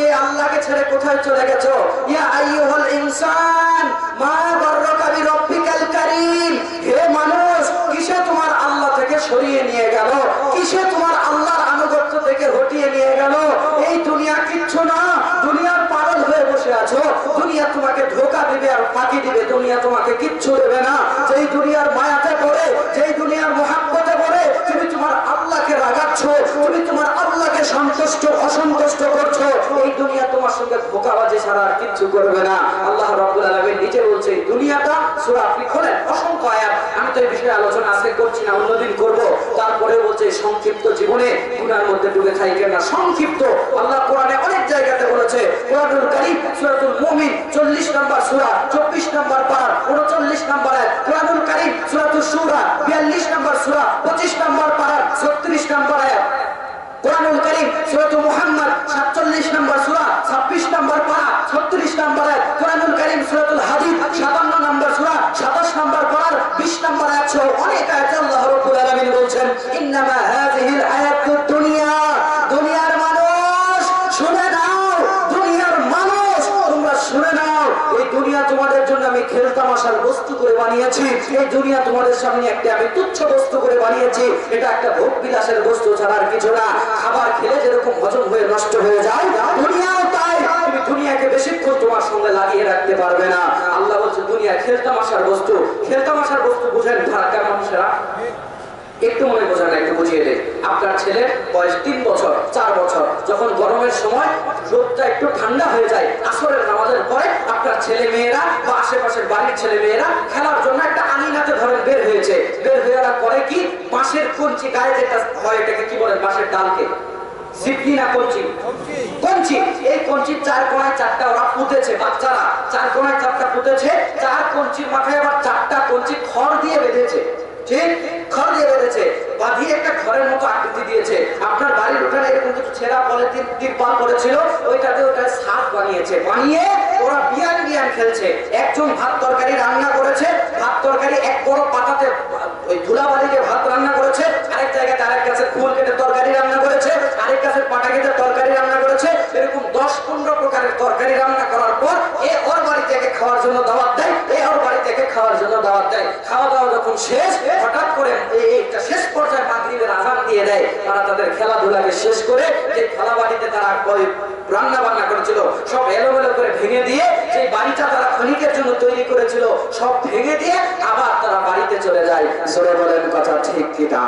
দিয়ে আল্লাহকে ছেড়ে কোথায় চলে গেছো? ইয়া আইয়ুহাল ইনসান মা গাররাকা বিরাব্বিকাল কারীম, হে মানুষ কিসে তোমার আল্লাহ থেকে সরিয়ে নিয়ে গেল, কিসে তোমার আল্লাহর আনুগত্য থেকে হটিয়ে নিয়ে গেল? এই দুনিয়া কিচ্ছু না, দুনিয়ার পাগল হয়ে বসে আছো। দুনিয়া তোমাকে ধোঁকা দিবে আর ফাঁকি দিবে, দুনিয়া তোমাকে কিচ্ছু দেবে না। যেই দুনিয়ার মায়াতে পড়ে, যেই দুনিয়ার মহাব্বতে পড়ে তুমি তোমার আল্লাহকে রাগাচ্ছ, তুমি তোমার আল্লাহকে সন্তুষ্ট অসন্তুষ্ট করছো, এই দুনিয়া তোমার সঙ্গে ধোঁকাবাজি ছাড়া আর কিচ্ছু করবে না। আল্লাহ রাব্বুল আলামিন নিজে বলছে দুনিয়াটা, সূরা আপনি খোলেন অসংখ্য আয়াত, আমি তো এই বিষয়ে আলোচনা আজকে করছি না, অন্যদিন করব। তারপরে বলছে সংক্ষিপ্ত জীবনে গুনার মধ্যে ডুবে থাকবেন না। সংক্ষিপ্ত আল্লাহ কোরআনে অনেক জায়গাতে বলেছে। কোরআনুল কারীম সূরাতুল মুমিন 40 নম্বর সূরা 24 নম্বর পারা 39 নম্বর আয়াত, কোরআনুল কারীম সূরাতুশ শূরা 42 নম্বর সূরা 25 নম্বর পারা 36 নম্বর আয়াত, কোরআনুল কারীম সূরাতুল মুহাম্মদ 47 নম্বর সূরা 26 নম্বর পারা 36 নম্বর আয়াত, কোরআনুল কারীম সূরাতুল হাদীদ 57 নম্বর সূরা 27 নম্বর পারা 20 নম্বর আয়াত সহ অনেক আয়াতে আল্লাহ রাব্বুল আলামিন বলছেন ইন্নামা হাযিহিল হায়াতুদ দুনিয়া, দুনিয়ার মানুষ শুনে নাও, দুনিয়ার মানুষ তোমরা শুনে নাও, এই দুনিয়া তোমাদের জন্য আমি খেলতামাশার বস্তু করে বানিয়েছি, এই দুনিয়া তোমাদের সামনে একটা আমি তুচ্ছ বস্তু করে বানিয়েছি, এটা একটা ভোগ বিলাসের বস্তু ছাড়া আর কিছু না। খাবার খেলে যেরকম হজম হয়ে নষ্ট হয়ে যায়, দুনিয়াও তাই। তুমি দুনিয়াকে বেশিক্ষণ তোমার সঙ্গে লাগিয়ে রাখতে পারবে না। আল্লাহ বলছে দুনিয়া খেলতামাশার বস্তু। খেলতামাশার বস্তু বুঝেন ঢাকার মানুষেরা? একটু মনে বোঝান, একটু বুঝিয়ে দেয়। আপনার ছেলের বয়স 3 বছর 4 বছর, যখন গরমের সময় রোদটা একটু ঠান্ডা হয়ে যায়, আসরের নামাজের পরে আপনার ছেলে মেয়েরা বা আশেপাশের বাড়ির ছেলে মেয়েরা খেলার জন্য একটা আঙিনাতে ধরেন বের হয়েছে। বের হয়ে ওরা করে কি, বাঁশের কঞ্চি গায়ে যেটা হয়, এটাকে কি বলেন, বাঁশের ডালকে সিপনি না কঞ্চি, কঞ্চি, এই কঞ্চির 4 কোণায় 4টা ওরা পুঁতেছে, বাচ্চারা 4 কোণায় 4টা পুঁতেছে, 4 কঞ্চির মাথায় আবার 4টা কঞ্চি খড় দিয়ে বেঁধেছে। ঠিক খড় দিয়ে বেঁধেছে, বাঁধিয়ে একটা ঘরের মতো আকৃতি দিয়েছে। আপনার বাড়ির উঠানে এরকম কিছু ছেঁড়া পলিথিন তিরপাল করেছিল, ওইটাতে ওটায় ছাদ বানিয়েছে, বানিয়ে ওরা বিয়ান বিয়ান খেলছে। একজন ভাত তরকারি রান্না করেছে, ভাত তরকারি এক বড় পাতাতে ওই ধুলাবালিতে ভাত রান্না করেছে, আরেক জায়গাতে আরেক গাছের ফুল কেটে তরকারি রান্না করেছে, আরেক গাছের পাটা কেটে তরকারি রান্না করেছে। এরকম 10-15 প্রকারের তরকারি রান্না করার পর এ ওর বাড়ি থেকে খাওয়ার জন্য দাওয়াত দেয়, এ ওর বাড়ি থেকে খাওয়ার জন্য দাওয়াত দেয়। খাওয়া দাওয়া যখন শেষ, হঠাৎ করে এইটা শেষ পর্যায়ে মাগরিবের আযান দিয়ে দেয়। তারা তাদের খেলাধুলাকে শেষ করে যে থালা বাড়িতে তারা রান্না বান্না করেছিল সব এলোমেলো করে ভেঙে দিয়ে, যে বাড়িটা তারা ক্ষণিকের জন্য তৈরি করেছিল সব ভেঙে দিয়ে আবার তারা বাড়িতে চলে যায়। জোরে বলেন কথা ঠিক কি না?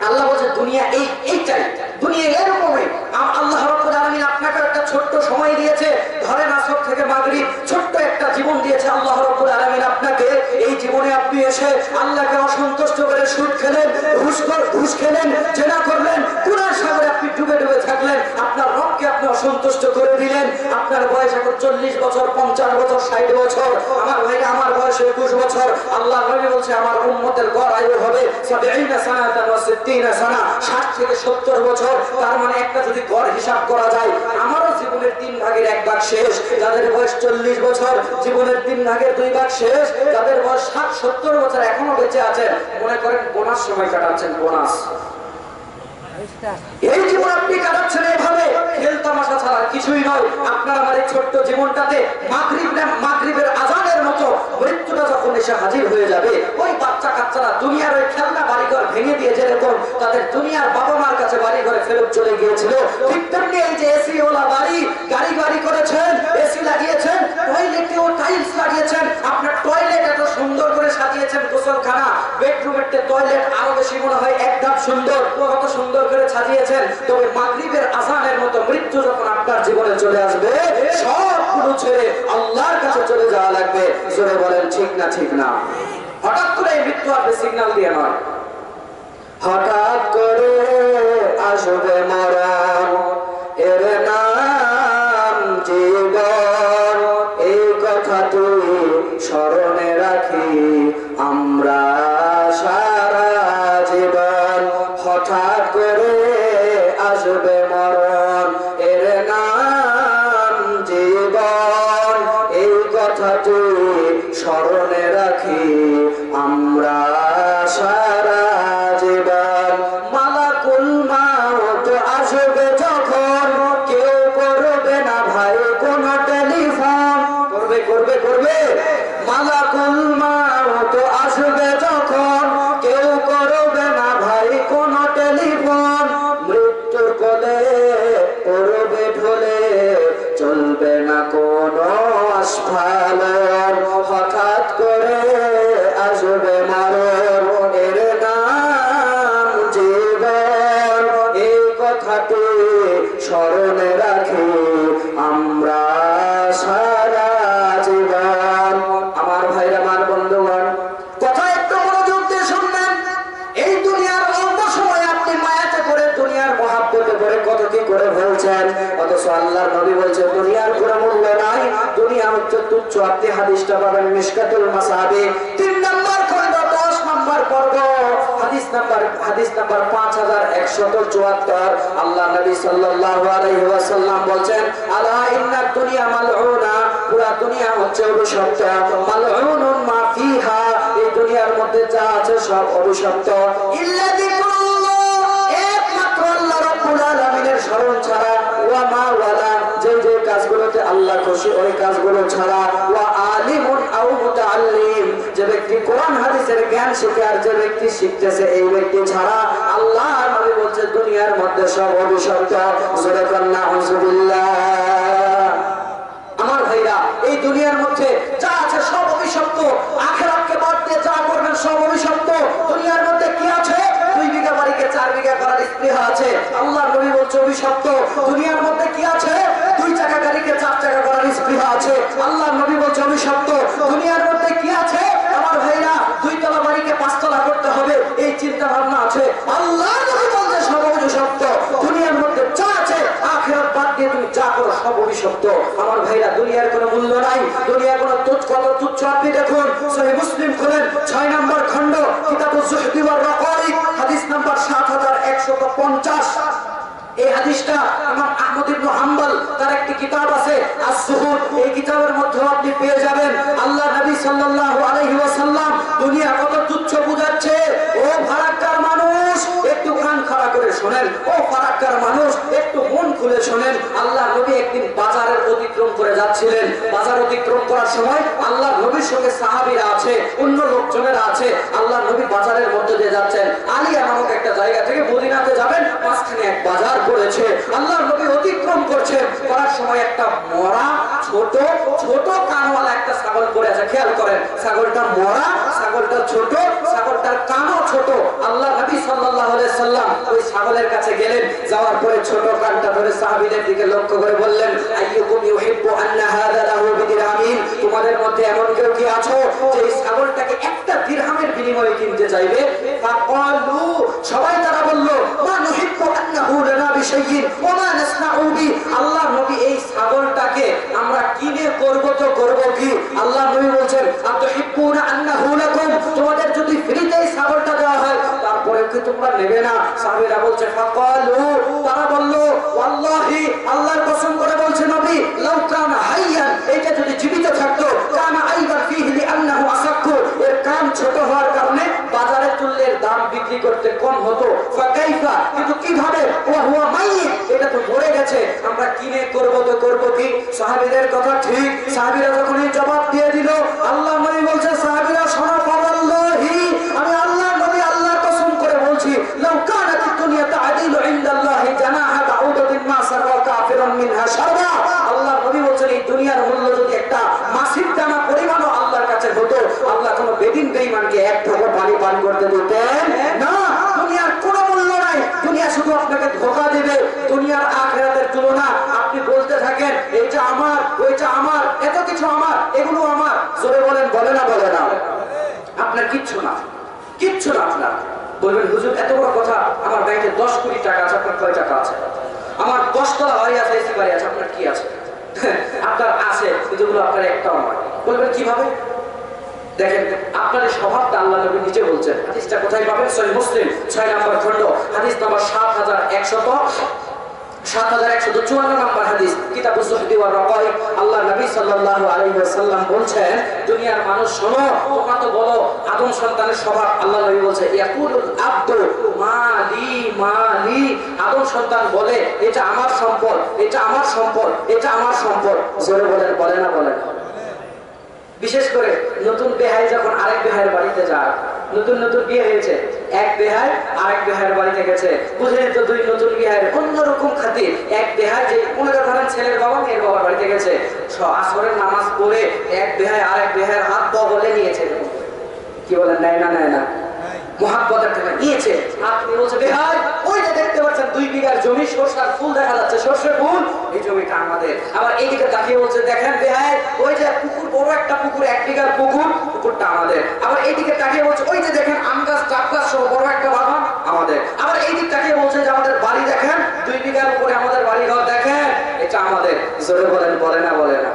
আল্লাহ বলছে দুনিয়া এইটাই, দুনিয়া এরকমই। আল্লাহ রাব্বুল আলামিন আপনাকে একটা ছোট্ট সময় দিয়েছে, ধরেন আসর থেকে মাগরিব, ছোট্ট একটা জীবন দিয়েছে আল্লাহ রাব্বুল আলামিন আপনাকে। এই জীবনে আপনি এসে আল্লাহকে অসন্তুষ্ট করে সুদ খেলেন, ঘুষ খেলেন, জেনা করলেন, গুনার সাগরে আপনি ডুবে ডুবে থাকলেন, আপনার রবকে আপনি অসন্তুষ্ট করে দিলেন। আপনার বয়স এখন 40 বছর, 50 বছর, 60 বছর। আমার ভাইরা, আমার বয়স 21 বছর। আল্লাহ নবী বলছে আমার উম্মতের গড় আয়ু হবে 70 সানাতান ওয়া 60 সানা, 60 থেকে 70 বছর। তার মানে একটা যদি গড় হিসাব করা যায়, আমারও জীবনের 3 ভাগের 1 ভাগ শেষ। যাদের বয়স 40 বছর, জীবনের 3 ভাগের 2 ভাগ শেষ। যাদের বয়স 60-70 বছর এখনো বেঁচে আছেন, মনে করেন বোনাস সময় কাটাচ্ছেন, বোনাস। এই জীবন আপনি কাটাচ্ছেন এভাবে, খেলতামাশা ছাড়া কিছুই নয়। আপনার আমার এই ছোট্ট জীবনটাতে মাগরিবের আযানের মতো মৃত্যুটা যখন এসে হাজির হয়ে যাবে, ওই বাচ্চা কাচ্চারা দুনিয়ার ওই খেলনা বাড়িঘর ভেঙে দিয়ে যেরকম তাদের দুনিয়ার বাবা মার কাছে বাড়ি ঘরে ফেরত চলে গিয়েছিল, ঠিক তেমনি এই যে এসি ওলা বাড়ি, গাড়ি বাড়ি করেছেন, এসি লাগিয়েছেন, টয়লেটেও টাইলস লাগিয়েছেন, আপনার টয়লেট এত সুন্দর করে সাজিয়েছেন, গোসলখানা, বেডরুমের টয়লেট আরো বেশি মনে হয় এক ধাপ সুন্দর, কত সুন্দর করে সাজিয়েছেন। তবে মাগরিবের আযানের মতো মৃত্যু যখন আপনার জীবনে চলে আসবে, সবগুলো ছেড়ে আল্লাহর কাছে চলে যাওয়া লাগবে। জোরে বলেন ঠিক না? ঠিক না? হঠাৎ করে এই মৃত্যু আসবে সিগন্যাল দিয়ে নয়, হঠাৎ করে আসবে মরণ, এর নাম জীবন। এই কথা তুই স্মরণে রাখি আমরা সারা জীবন। হঠাৎ করে আসবে মরণ, এর নাম জীবন। এই কথা তুই স্মরণে রাখি আমরা সারা জীবন। মালাকুল মাউত আসবে যখন রাখি আমরা সারা জীবন। আমার ভাইরা, আমার বন্ধুগণ, কথা একটু মনোযোগ দিয়ে শুনবেন। এই দুনিয়ার অল্প সময় আপনি মায়াতে পড়ে, দুনিয়ার মহাব্বতে পড়ে কত কি করে বলছেন, অথচ আল্লাহর নবী বলছেন দুনিয়ার কোনো মূল্য নাই, দুনিয়া হচ্ছে তুচ্ছ। আপনি হাদিসটা পাবেন মিশকাতুল মাসাবি 3 নম্বর খণ্ড 10 নম্বর পর্ব, হাদিস নাম্বার 5174। আল্লাহ নবী সাল্লাল্লাহু আলাইহি ওয়াসাল্লাম বলেন, আলা ইন্নাদ দুনিয়া মালউনা, পুরা দুনিয়া হচ্ছে অভিশপ্ত। মালউনুন মা ফিহা, এই দুনিয়ার মধ্যে যা আছে সব অভিশপ্ত। ইল্লা যিকরুল্লাহ, একমাত্র আল্লাহ রাব্বুল আলামিনের স্মরণ ছাড়া, ওয়া মা ওয়ালা, যে যে কাজগুলোতে আল্লাহ খুশি ওই কাজগুলো ছাড়া, ওয়া আলিমুন আও মুতাআল্লিম, যে ব্যক্তি কোরআন হাদিসের জ্ঞান শিখে আর যে ব্যক্তি শিখতেছে এই ব্যক্তি ছাড়া আল্লাহ নবী বলছে দুনিয়ার মধ্যে সব অভিশপ্ত। জোরে কান্না হুজুবিল্লাহ। আমার ভাইরা, এই দুনিয়ার মধ্যে যা আছে সব অভিশপ্ত। আখিরাতকে বাদ দিয়ে যা করবেন সব অভিশপ্ত। দুনিয়ার মধ্যে কি আছে? 2 বিঘা বাড়িকে 4 বিঘা করার স্পৃহা আছে, আল্লাহ নবী বলছে অভিশপ্ত। দুনিয়ার মধ্যে কি আছে? 2 চাকা গাড়িকে 4 চাকা করার স্পৃহা আছে, আল্লাহ নবী বলছে অভিশপ্ত। দুনিয়ার মধ্যে কি আছে? আমার ভাইরা, 2 তলা বাড়িকে 5 তলা করতে হবে, এই চিন্তা ভাবনা আছে, আল্লাহ নবী বলছে সব অভিশপ্ত। দুনিয়ার মধ্যে যা আছে আখিরাত বাদ দিয়ে তুমি যা করো সব অভিশপ্ত। আমার ভাইরা, দুনিয়ার কোনো মূল্য নাই, দুনিয়ার কোনো তুচ্ছ। আপনি দেখুন, সহিহ মুসলিম খুলেন 6 নম্বর খণ্ড, কিতাবুজ যুহদি ওয়ার রাকাইক, হাদিস নাম্বার 7150। এই হাদিসটা ইমাম আহমদ ইবনে হাম্বল তার একটি কিতাব আছে আস-সুহুদ, এই কিতাবের মধ্যে আপনি পেয়ে যাবেন। আল্লাহ নবী সাল্লাল্লাহু আলাইহি ওয়াসাল্লাম দুনিয়া কত তুচ্ছ বুঝাচ্ছে। ও ফারাক্কার মানুষ, একটু কান খাড়া করে শুনেন। ও ফারাক্কার মানুষ, একটু মন খুলে শুনেন। আল্লাহ নবী একদিন বাজারের অতিক্রম করে যাচ্ছিলেন। বাজার অতিক্রম করার সময় আল্লাহ নবীর সঙ্গে সাহাবীরা আছে, অন্য লোকজনেরা আছে। আল্লাহ নবী বাজারের মধ্যে দিয়ে যাচ্ছেন। আলিয়া নামক একটা জায়গা থেকে মদিনাতে যাবেন, মাঝখানে এক বাজার পড়েছে। আল্লাহ নবী অতিক্রম করছেন, করার সময় একটা মরা ছোট কানওয়ালা একটা ছাগল পড়ে আছে। খেয়াল করেন, ছাগলটা মরা, ছাগলটা ছোট, ছাগলটার কানও ছোট। আল্লাহ নবী সাল্লাল্লাহু আলাইহি সাল্লাম ওই ছাগলের কাছে গেলেন, যাওয়ার পরে ছোট কানটা ধরে সাহাবীদের দিকে লক্ষ্য করে বললেন, আইয়ুকুম ইউহিব্বু আন্না হাযা লাহু বিদিরহামিন, তোমাদের মধ্যে এমন কেউ কি আছো যে এই ছাগলটাকে একটা দিরহামের বিনিময়ে কিনতে চাইবে? ফাকালু, সবাই তারা বলল, মা নুহিব্বু আন্নাহু লানা বিশাইইন ওয়া মা নাসনাউ বি। আল্লাহ নবী, এই ছাগলটাকে আমরা কিনে করব তো করব কি? আল্লাহ নবী বলেন, আতুহিব্বুনা আন্নাহু লাকুম, তোমাদের যদি ফ্রিতে এই ছাগলটা দেওয়া হয় তারপরে কি তোমরা নেবে না? সাহাবীরা বলছে, ফাকালু, তারা বলল, ওয়াল্লাহি, আল্লাহর কসম করে বলছে নবী, লাউ কানা হাইয়ান, এটা যদি জীবিত থাকতো, কানা আইদার ফিহি লিআন্নাহু আসাক্কু, এর কান ছোট হওয়ার কারণে বাজারে তুললে দাম বিক্রি করতে কম হতো। ফাকাইফা, কিন্তু কিভাবে? ওয়া হুয়া মাইয়িত, এটা তো মরে গেছে, আমরা কিনে করব তো করব কি? সাহাবীদের কথা ঠিক। সাহাবীরা যখন এই জবাব দিয়ে দিল, আল্লাহ নবী বলছে, সাহাবীরা শোনো, ফাওয়াল্লাহি, আমি আল্লাহ নবী আল্লাহর কসম করে বলছি, লাউ কানাতিদ দুনিয়া তা'দিলু ইনদাল্লাহি জানাহা বাউদাতিন মা সাররা কাফিরুন মিনহা শারবা। আল্লাহ নবী বলছেন, এই দুনিয়ার মূল্য যদি একটা মাসিক দানা পরিমাণও আল্লাহর কাছে হতো, আল্লাহ কোনো বেদিন বেঈমানকে এক ফোঁটা পানি পান করতে দিতেন না। দুনিয়ার কোনো মূল্য নাই, দুনিয়া শুধু আপনাকে ধোঁকা দেবে। দুনিয়ার আখিরাতের তুলনা আপনি বলতে থাকেন, এইটা আমার, ওইটা আমার, এত কিছু আমার, এগুলো আমার। জোরে বলেন, বলে না? বলে না? আপনার কিচ্ছু না, কিচ্ছু না। আপনার বলবেন, হুজুর এত বড় কথা, আমার ব্যাংকে 10 কোটি টাকা আছে, আপনার কয় টাকা আছে? আমার 10 তলা বাড়ি আছে, এসি বাড়ি আছে, আপনার কি আছে? আপনার আছে, যেগুলো আপনার একটাও নয়। বলবেন কিভাবে? দেখেন, আপনার স্বভাবটা আল্লাহ নবী নিজে বলছেন। হাদিসটা কোথায় পাবেন? সহিহ মুসলিম 6 নম্বর খণ্ড, হাদিস নাম্বার 7154 নম্বর হাদিস, কিতাবুজ যুহদি ওয়ার রাকাইক। আল্লাহ নবী সাল্লাল্লাহু আলাইহি ওয়াসাল্লাম বলছেন, দুনিয়ার মানুষ শোনো, তোমরা তো বলো আদম সন্তানের স্বভাব। আল্লাহ নবী বলছে, ইয়াকুলুল আবদু মালি মালি, আদম সন্তান বলে, এটা আমার সম্পদ, এটা আমার সম্পদ, এটা আমার সম্পদ। জোরে বলেন, বলে না? বলেন। বিশেষ করে নতুন বেহাই যখন আরেক বেহাইয়ের বাড়িতে যায়, নতুন বিয়ে হয়েছে, এক বেহাই আরেক বেহাইয়ের বাড়িতে গেছে, বুঝলেন তো, 2 নতুন বেহাইয়ের অন্যরকম খাতির। এক বেহাই, যে মনে করেন ছেলের বাবা মেয়ের বাবার বাড়িতে গেছে, আসরের নামাজ পড়ে এক বেহাই আরেক বেহাইয়ের হাত পা বলে নিয়েছে। কি বলেন, নেয় না? নেয় না? মুহাব্বতের টাকা নিয়েছে। আপনি বলছে ভাই ওই যে দেখতে পাচ্ছেন 2 বিঘার জমি, সরষের ফুল দেখা যাচ্ছে, সরষের ফুল, এই জমিটা আমাদের। আবার এইদিকে তাকিয়ে বলছে দেখেন ভাই ওই যে পুকুর, বড় একটা পুকুর, 1 বিঘার পুকুর, পুকুরটা আমাদের। আবার এইদিকে তাকিয়ে বলছে ওই যে দেখেন আম গাছ, ডাব গাছ সহ বড় একটা বাগান আমাদের। আবার এইদিকে তাকিয়ে বলছে যে আমাদের বাড়ি দেখেন 2 বিঘার উপরে আমাদের বাড়ি ঘর দেখেন, এটা আমাদের। জোরে বলেন, বলে না? বলে না?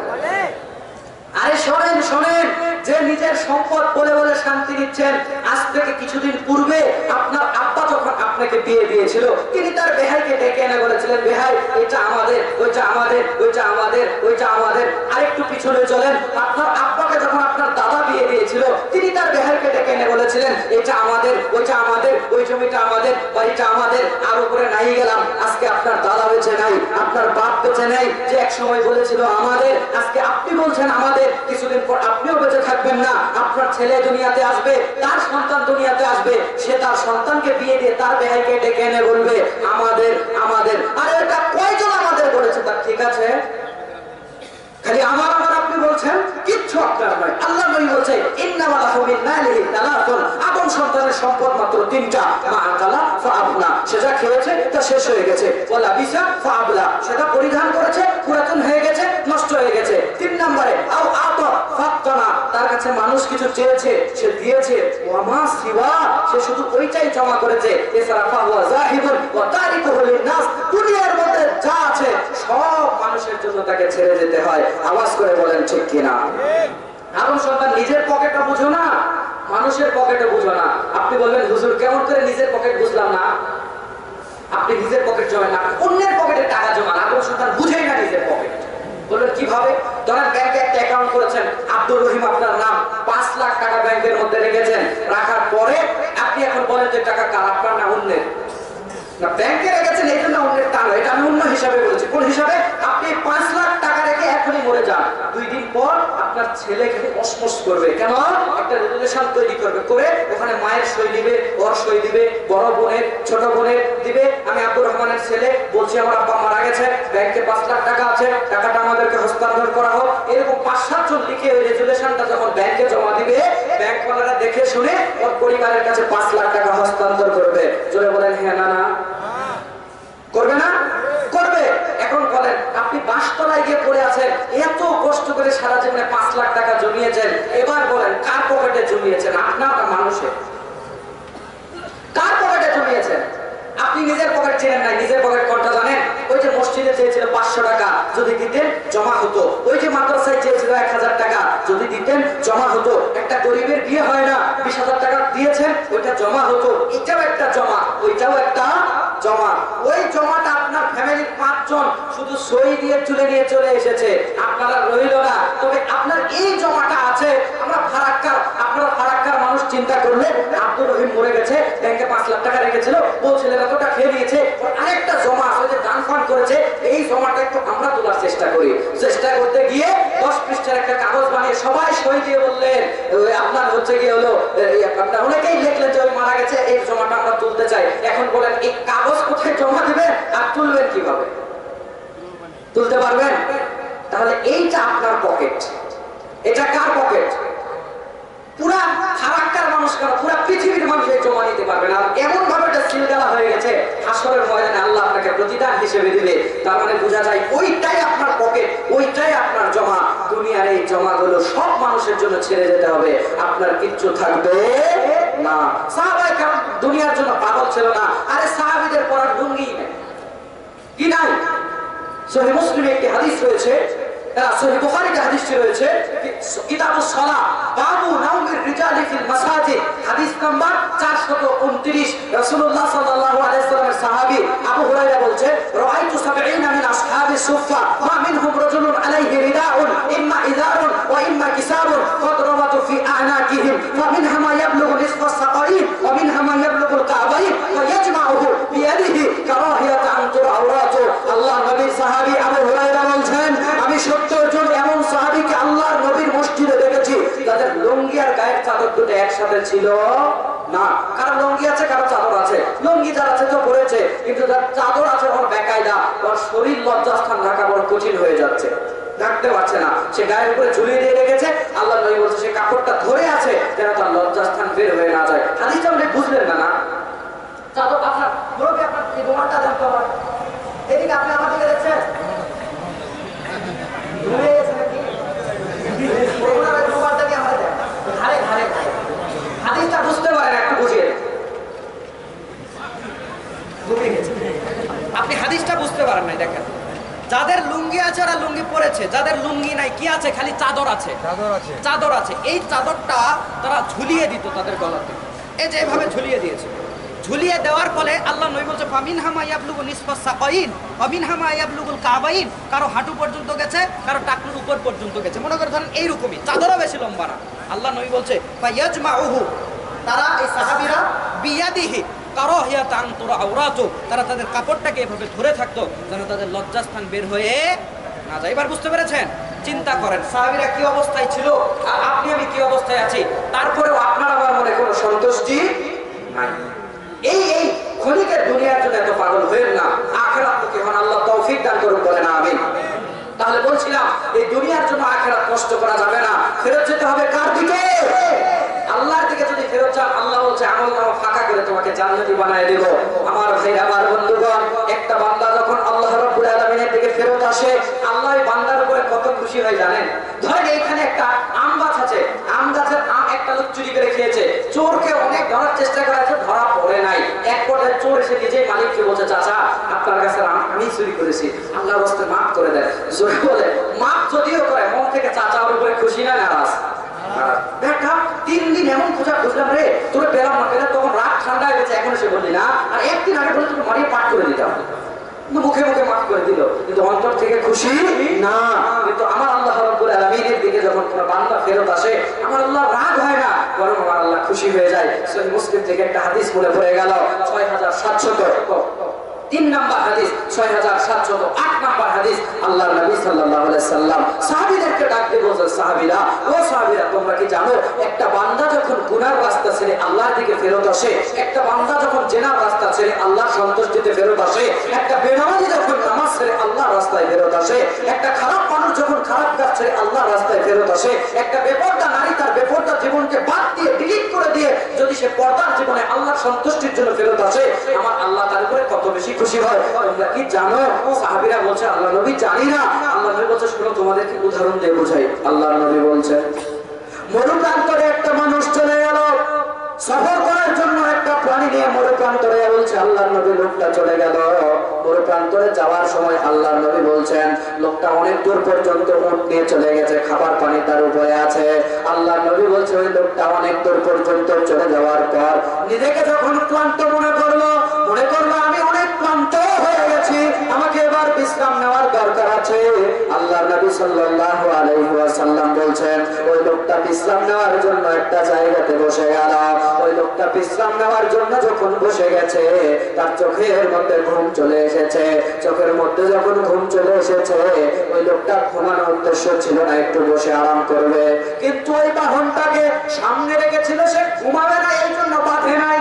আরে শোনেন শোনেন, যে নিজের সম্পদ বলে বলে শান্তি দিচ্ছেন, আজ থেকে কিছুদিন পূর্বে আপনার আব্বা যখন আপনাকে বিয়ে দিয়েছিল, তিনি তার বেহাইকে ডেকে এনে বলেছিলেন বেহাই এটা আমাদের, ওইটা আমাদের, ওইটা আমাদের, ওইটা আমাদের। আরেকটু পিছনে চলেন, আপনার আব্বাকে যখন আপনার দাদা বিয়ে দিয়েছিল, তিনি তার বেহাইকে ডেকে এনে বলেছিলেন এটা আমাদের, ওইটা আমাদের, ওই জমিটা আমাদের, বাড়িটা আমাদের। আর উপরে নাই গেলাম, আজকে আপনার দাদা বেঁচে নাই, আপনার বাপ বেঁচে নাই, যে এক সময় বলেছিল আমাদের, আজকে আপনি বলছেন আমাদের। কিছুদিন পর আপনিও বেঁচে থাকবেন না, আপনার ছেলে দুনিয়াতে আসবে, তার সন্তান দুনিয়াতে আসবে, সে তার সন্তানকে বিয়ে দিয়ে তার বেহাইকে ডেকে এনে বলবে আমাদের, আমাদের। আর এটা কয়জন আমাদের বলেছে? তার ঠিক আছে, খালি আমার আমার আপনি বলছেন, কিচ্ছু আপনার নয়। আল্লাহ নবী বলছে ইন্নামা লাহু মিন মালিহি তালাতুন, আদম সন্তানের সম্পদ মাত্র 3টা। মা আকালা ফাআবনা, সেটা খেয়েছে তা শেষ হয়ে গেছে। ওয়ালা বিসা ফাআবলা, সেটা পরিধান করেছে পুরাতন হয়ে গেছে, নষ্ট হয়ে গেছে। 3 নম্বরে আও আতা ফাতানা, তার কাছে মানুষ কিছু চেয়েছে, সে দিয়েছে। ওয়া মা সিওয়া, সে শুধু ওইটাই জমা করেছে। এছাড়া ফাহুয়া যাহিবুন ওয়া তারিকুহু লিন-নাস, দুনিয়ার মধ্যে যা আছে সব মানুষের জন্য তাকে ছেড়ে যেতে হয়। আওয়াজ করে বলেন ঠিক কিনা? আদম সন্তান নিজের পকেটটা বুঝো না, মানুষের পকেটে বুঝো না। আপনি বলবেন হুজুর কেমন করে নিজের পকেট বুঝলাম না? আপনি নিজের পকেট জমায় না, অন্যের পকেটে টাকা জমান। আদম সন্তান বুঝেই না নিজের পকেট। বললেন কিভাবে? ধরেন ব্যাংকে একটা অ্যাকাউন্ট করেছেন, আব্দুর রহিম আপনার নাম, 5 লাখ টাকা ব্যাংকের মধ্যে রেখেছেন। রাখার পরে আপনি এখন বলেন যে টাকা কার, আপনার না অন্যের? না, ব্যাংকে রেখেছেন এই জন্য অন্যের তা নয়, এটা আমি অন্য হিসাবে বলছি। কোন হিসাবে? আপনি 5 লাখ টাকা রেখে এখনই মরে যান, 2 দিন পর আপনার ছেলে খেলে অসমস করবে। কেন? একটা রেজুলেশন তৈরি করবে, করে ওখানে মায়ের সই দিবে, ওর সই দিবে, বড় বোনের, ছোট বোনের দিবে। আমি আব্দুর রহমানের ছেলে, বলছি আমার আব্বা মারা গেছে, ব্যাংকে 5 লাখ টাকা আছে, টাকাটা আমাদেরকে হস্তান্তর করা হোক। এরকম 5-7 জন লিখে ওই রেজুলেশনটা যখন ব্যাংকে জমা দিবে, ব্যাংকওয়ালারা দেখে শুনে ওর পরিবারের কাছে 5 লাখ টাকা হস্তান্তর করবে। জোরে বলেন হ্যাঁ না? না করবে না? করবে। এখন বলেন আপনি 5 তলায় গিয়ে পড়ে আছেন, এত কষ্ট করে সারা জীবনে 5 লাখ টাকা জমিয়েছেন, এবার বলেন কার পকেটে জমিয়েছেন? আপনার না মানুষের? কার পকেটে জমিয়েছেন? আপনি নিজের পকেট চেনেন নাই। নিজের পকেট কোনটা জানেন? ওই যে মসজিদে চেয়েছিল 500 টাকা, যদি দিতেন জমা হতো। ওই যে মাদ্রাসায় চেয়েছিল 1000 টাকা, যদি দিতেন জমা হতো। একটা গরিবের বিয়ে হয় না, 20,000 টাকা দিয়েছেন, ওইটা জমা হতো। এটাও একটা জমা, ওইটাও একটা জমা। ওই জমাটা আপনার ফ্যামিলির 5 জন শুধু সই দিয়ে তুলে নিয়ে চলে এসেছে, আপনারা রইল না। তবে আপনার এই জমাটা আছে। আমরা ফারাক্কার, আপনারা ফারাক্কার মানুষ চিন্তা করলে, আব্দুর রহিম মরে গেছে, ব্যাংকে 5 লাখ টাকা রেখেছিল, বলছিলেন এতটা খেয়ে নিয়েছে, আরেকটা জমা আছে যে দান ফান করেছে, এই জমাটা একটু আমরা তোলার চেষ্টা করি। চেষ্টা করতে গিয়ে 10 পৃষ্ঠার একটা কাগজ বানিয়ে সবাই সই দিয়ে বললেন আপনার হচ্ছে গিয়ে হলো, আপনার অনেকেই লিখলেন যে ওই মারা গেছে, এই জমাটা আমরা তুলতে চাই। এখন বলেন এই কাগজ কোথায় জমা দিবেন আর তুলবেন কিভাবে? তুলতে পারবেন? তাহলে এইটা আপনার পকেট, এটা কার পকেট? পুরা ফারাক্কার মানুষ কেন, পুরা পৃথিবীর মানুষ এই জমা নিতে পারবে না। এমন ভাবে এটা সিলগালা হয়ে গেছে, হাসরের ময়দানে আল্লাহ আপনাকে প্রতিদান হিসেবে দিবে। তার মানে বোঝা যায় ওইটাই আপনার পকেট, ওইটাই আপনার জমা। দুনিয়ার এই জমাগুলো সব মানুষের জন্য ছেড়ে যেতে হবে, আপনার কিচ্ছু থাকবে না। সাহাবায়ে কেরাম দুনিয়ার জন্য পাগল ছিল না। আরে সাহাবীদের পরার লুঙ্গি নেই, কি নাই? সহিহ মুসলিমে একটি হাদিস রয়েছে, সহিহ বুখারীতে হাদিসটি রয়েছে, কিতাবুস সালাহ বাবু নাওমির রিজালি ফিল মাসাজিদ, হাদিস নাম্বার 429। রাসূলুল্লাহ সাল্লাল্লাহু আলাইহি ওয়াসাল্লামের সাহাবী আবু হুরায়রা বলছে, রাআইতু 70 মিন আসহাবি সুফফা মা মিনহুম রাজুলুন আলাইহি রিদাউন ইম্মা ইযারুন ওয়া ইম্মা কিসাবুন ফাদরাবাতু ফি আ'নাকিহিম ফামিনহা মা ইয়াবলুগু নিসফা সাকাইন ওয়া মিনহা মা ইয়াবলুগু আল-কা'বাইন ওয়া ইয়াজমাউহু বিয়াদিহি কারাহিয়াতা আন তুরাওরাতু। আল্লাহ নবীর সাহাবী আবু হুরায়রা বলছেন, আমি 70 জন এমন সাহাবীকে আল্লাহর নবীর মসজিদে দেখেছি যাদের লুঙ্গি আর গায়ের চাদর দুটো একসাথে ছিল না। কারো লুঙ্গি আছে, কারো চাদর আছে। লুঙ্গি যার আছে তো পড়েছে, কিন্তু যার চাদর আছে ওর বেকায়দা, ওর শরীর লজ্জাস্থান ঢাকা বড় কঠিন হয়ে যাচ্ছে। থাকতে পারছে না, সে গায়ের উপরে ঝুলিয়ে দিয়ে রেখেছে। আল্লাহ নবী বলছে সে কাপড়টা ধরে আছে যেন তার লজ্জাস্থান বের হয়ে না যায়। হাদিসটা আপনি বুঝলেন না? চাদর আপনার মুরব্বী, আপনার এই রুমালটা দেন তো আমার এদিকে, আপনি আমার দিকে দেখছেন ঘুরে গেছে নাকি? ওনার রুমালটা কি আমরা দেন ঘাড়ে ঘাড়ে হাদিসটা বুঝতে পারেন, একটু বুঝিয়ে ঘুরে গেছে। আপনি হাদিসটা বুঝতে পারেন নাই। দেখেন যাদের লুঙ্গি আছে ওরা লুঙ্গি পরেছে, যাদের লুঙ্গি নাই কি আছে? খালি চাদর আছে, চাদর আছে। এই চাদরটা তারা ঝুলিয়ে দিত তাদের গলাতে, এই যে এভাবে ঝুলিয়ে দিয়েছে। ঝুলিয়ে দেওয়ার ফলে আল্লাহ নবী বলছে ফামিনহামা ইয়াবলুগু নিসফাস সাকাইন ফামিনহামা ইয়াবলুগুল কাবাইন, কারো হাঁটু পর্যন্ত গেছে, কারো টাকনুর উপর পর্যন্ত গেছে। মনে করে ধরেন এইরকমই, চাদরও বেশি লম্বা না। আল্লাহ নবী বলছে ফায়াজমাউহু, তারা এই সাহাবীরা বিয়াদিহি কারাহিয়াতান তুরাউরাতু, তারা তাদের কাপড়টাকে এভাবে ধরে থাকতো যেন তাদের লজ্জাস্থান বের হয়ে না যায়। এবার বুঝতে পেরেছেন? চিন্তা করেন সাহাবীরা কি অবস্থায় ছিল আর আপনি আমি কি অবস্থায় আছি, তারপরেও আপনার আমার মনে কোনো সন্তুষ্টি নাই। এই ক্ষণিকের দুনিয়ার জন্য এত পাগল হয়েন না, আখিরাতমুখী হন। আল্লাহ তৌফিক দান করুন, বলেন আমিন। তাহলে বলছিলাম এই দুনিয়ার জন্য আখিরাত নষ্ট করা যাবে না, ফেরত যেতে হবে কার দিকে? আল্লাহর দিকে। যদি ফেরত যান, আল্লাহ বলছে আমলনামা ফাঁকা করে তোমাকে জান্নাতি বানায় দেব। আমার ভাই, আমার বন্ধুগণ, একটা বান্দা যখন আল্লাহ রাব্বুল আলামিনের দিকে ফেরত আসে, আল্লাহ এই বান্দার উপরে কত খুশি হয় জানেন? ধরেন এইখানে একটা আম গাছ আছে, আম গাছের আম একটা লোক চুরি করে খেয়েছে, চোরকে অনেক ধরার চেষ্টা করেছে, ধরা পড়ে নাই। এক পর্যায়ে চোর এসে নিজেই মালিককে বলছে চাচা আপনার গাছের আম আমি চুরি করেছি, আল্লাহর রাস্তায় মাফ করে দেন। চোর বলে মাফ যদিও করে মন থেকে চাচার উপরে খুশি না নারাজ? দেখা 3 দিন এমন খোঁজা খুঁজলাম রে, তোরে পেলাম না, পেলাম তখন রাত ঠান্ডা হয়ে গেছে, এখন এসে বললি না, আর একদিন আগে বলে তোকে মারিয়ে পাঠ করে দিতাম। মুখে মুখে মাফ করে দিল, কিন্তু অন্তর থেকে খুশি না। কিন্তু আমার আল্লাহ রাব্বুল আলামিনের দিকে যখন কোনো বান্দা ফেরত আসে, আমার আল্লাহ রাগ হয় না, বরং আমার আল্লাহ খুশি হয়ে যায়। সহিহ মুসলিম থেকে একটা হাদিস মনে পড়ে গেল, 6700 3 নাম্বার হাদিস, 6708 নাম্বার হাদিস। আল্লাহর নবী সাল্লাল্লাহু আলাইহি সাল্লাম সাহাবীদেরকে ডাক দিয়ে বলেন, সাহাবীরা, ও সাহাবীরা, তোমরা কি জানো একটা বান্দা যখন গুনার রাস্তা ছেড়ে আল্লাহর দিকে ফেরত আসে, একটা বান্দা যখন জেনার রাস্তা ছেড়ে আল্লাহর সন্তুষ্টিতে ফেরত আসে, একটা বেনামাজি যখন নামাজ ছেড়ে আল্লাহর রাস্তায় ফেরত আসে, একটা খারাপ মানুষ যখন খারাপ কাজ ছেড়ে আল্লাহর রাস্তায় ফেরত আসে, একটা বেপরদা নারী তার বেপরদা জীবনকে বাদ দিয়ে ডিলিট করে দিয়ে যদি সে পর্দার জীবনে আল্লাহর সন্তুষ্টির জন্য ফেরত আসে, আমার আল্লাহ তার উপরে কত বেশি খুশি হয়। তোমরা কি জানো? সাহাবীরা বলছে আল্লাহ নবী জানি না। আল্লাহ নবী বলছে শোনো তোমাদেরকে উদাহরণ দিয়ে বোঝাই। আল্লাহ নবী বলছে মরুপ্রান্তরে একটা মানুষ চলে গেল সফর করার জন্য, একটা প্রাণী নিয়ে মরুপ্রান্তরে। বলছে আল্লাহ নবী লোকটা চলে গেল মরুপ্রান্তরে, যাওয়ার সময় আল্লাহ নবী বলছেন লোকটা অনেক দূর পর্যন্ত উট নিয়ে চলে গেছে, খাবার পানি তার উপরে আছে। আল্লাহ নবী বলছে ওই লোকটা অনেক দূর পর্যন্ত চলে যাওয়ার পর নিজেকে যখন ক্লান্ত মনে করলো আমি অনেক ক্লান্ত হয়ে গেছি, আমাকে এবার বিশ্রাম নেওয়ার দরকার আছে। আল্লাহ নবী সাল্লাল্লাহু আলাইহি ওয়াসাল্লাম বলছেন ওই লোকটা বিশ্রাম নেওয়ার জন্য একটা জায়গাতে বসে গেল। ওই লোকটা বিশ্রাম নেওয়ার জন্য যখন বসে গেছে, তার চোখের মধ্যে ঘুম চলে এসেছে। চোখের মধ্যে যখন ঘুম চলে এসেছে, ওই লোকটা ঘুমানোর উদ্দেশ্য ছিল না, একটু বসে আরাম করবে, কিন্তু ওই বাহনটাকে সামনে রেখেছিল, সে ঘুমাবে না এই জন্য বাঁধে নাই।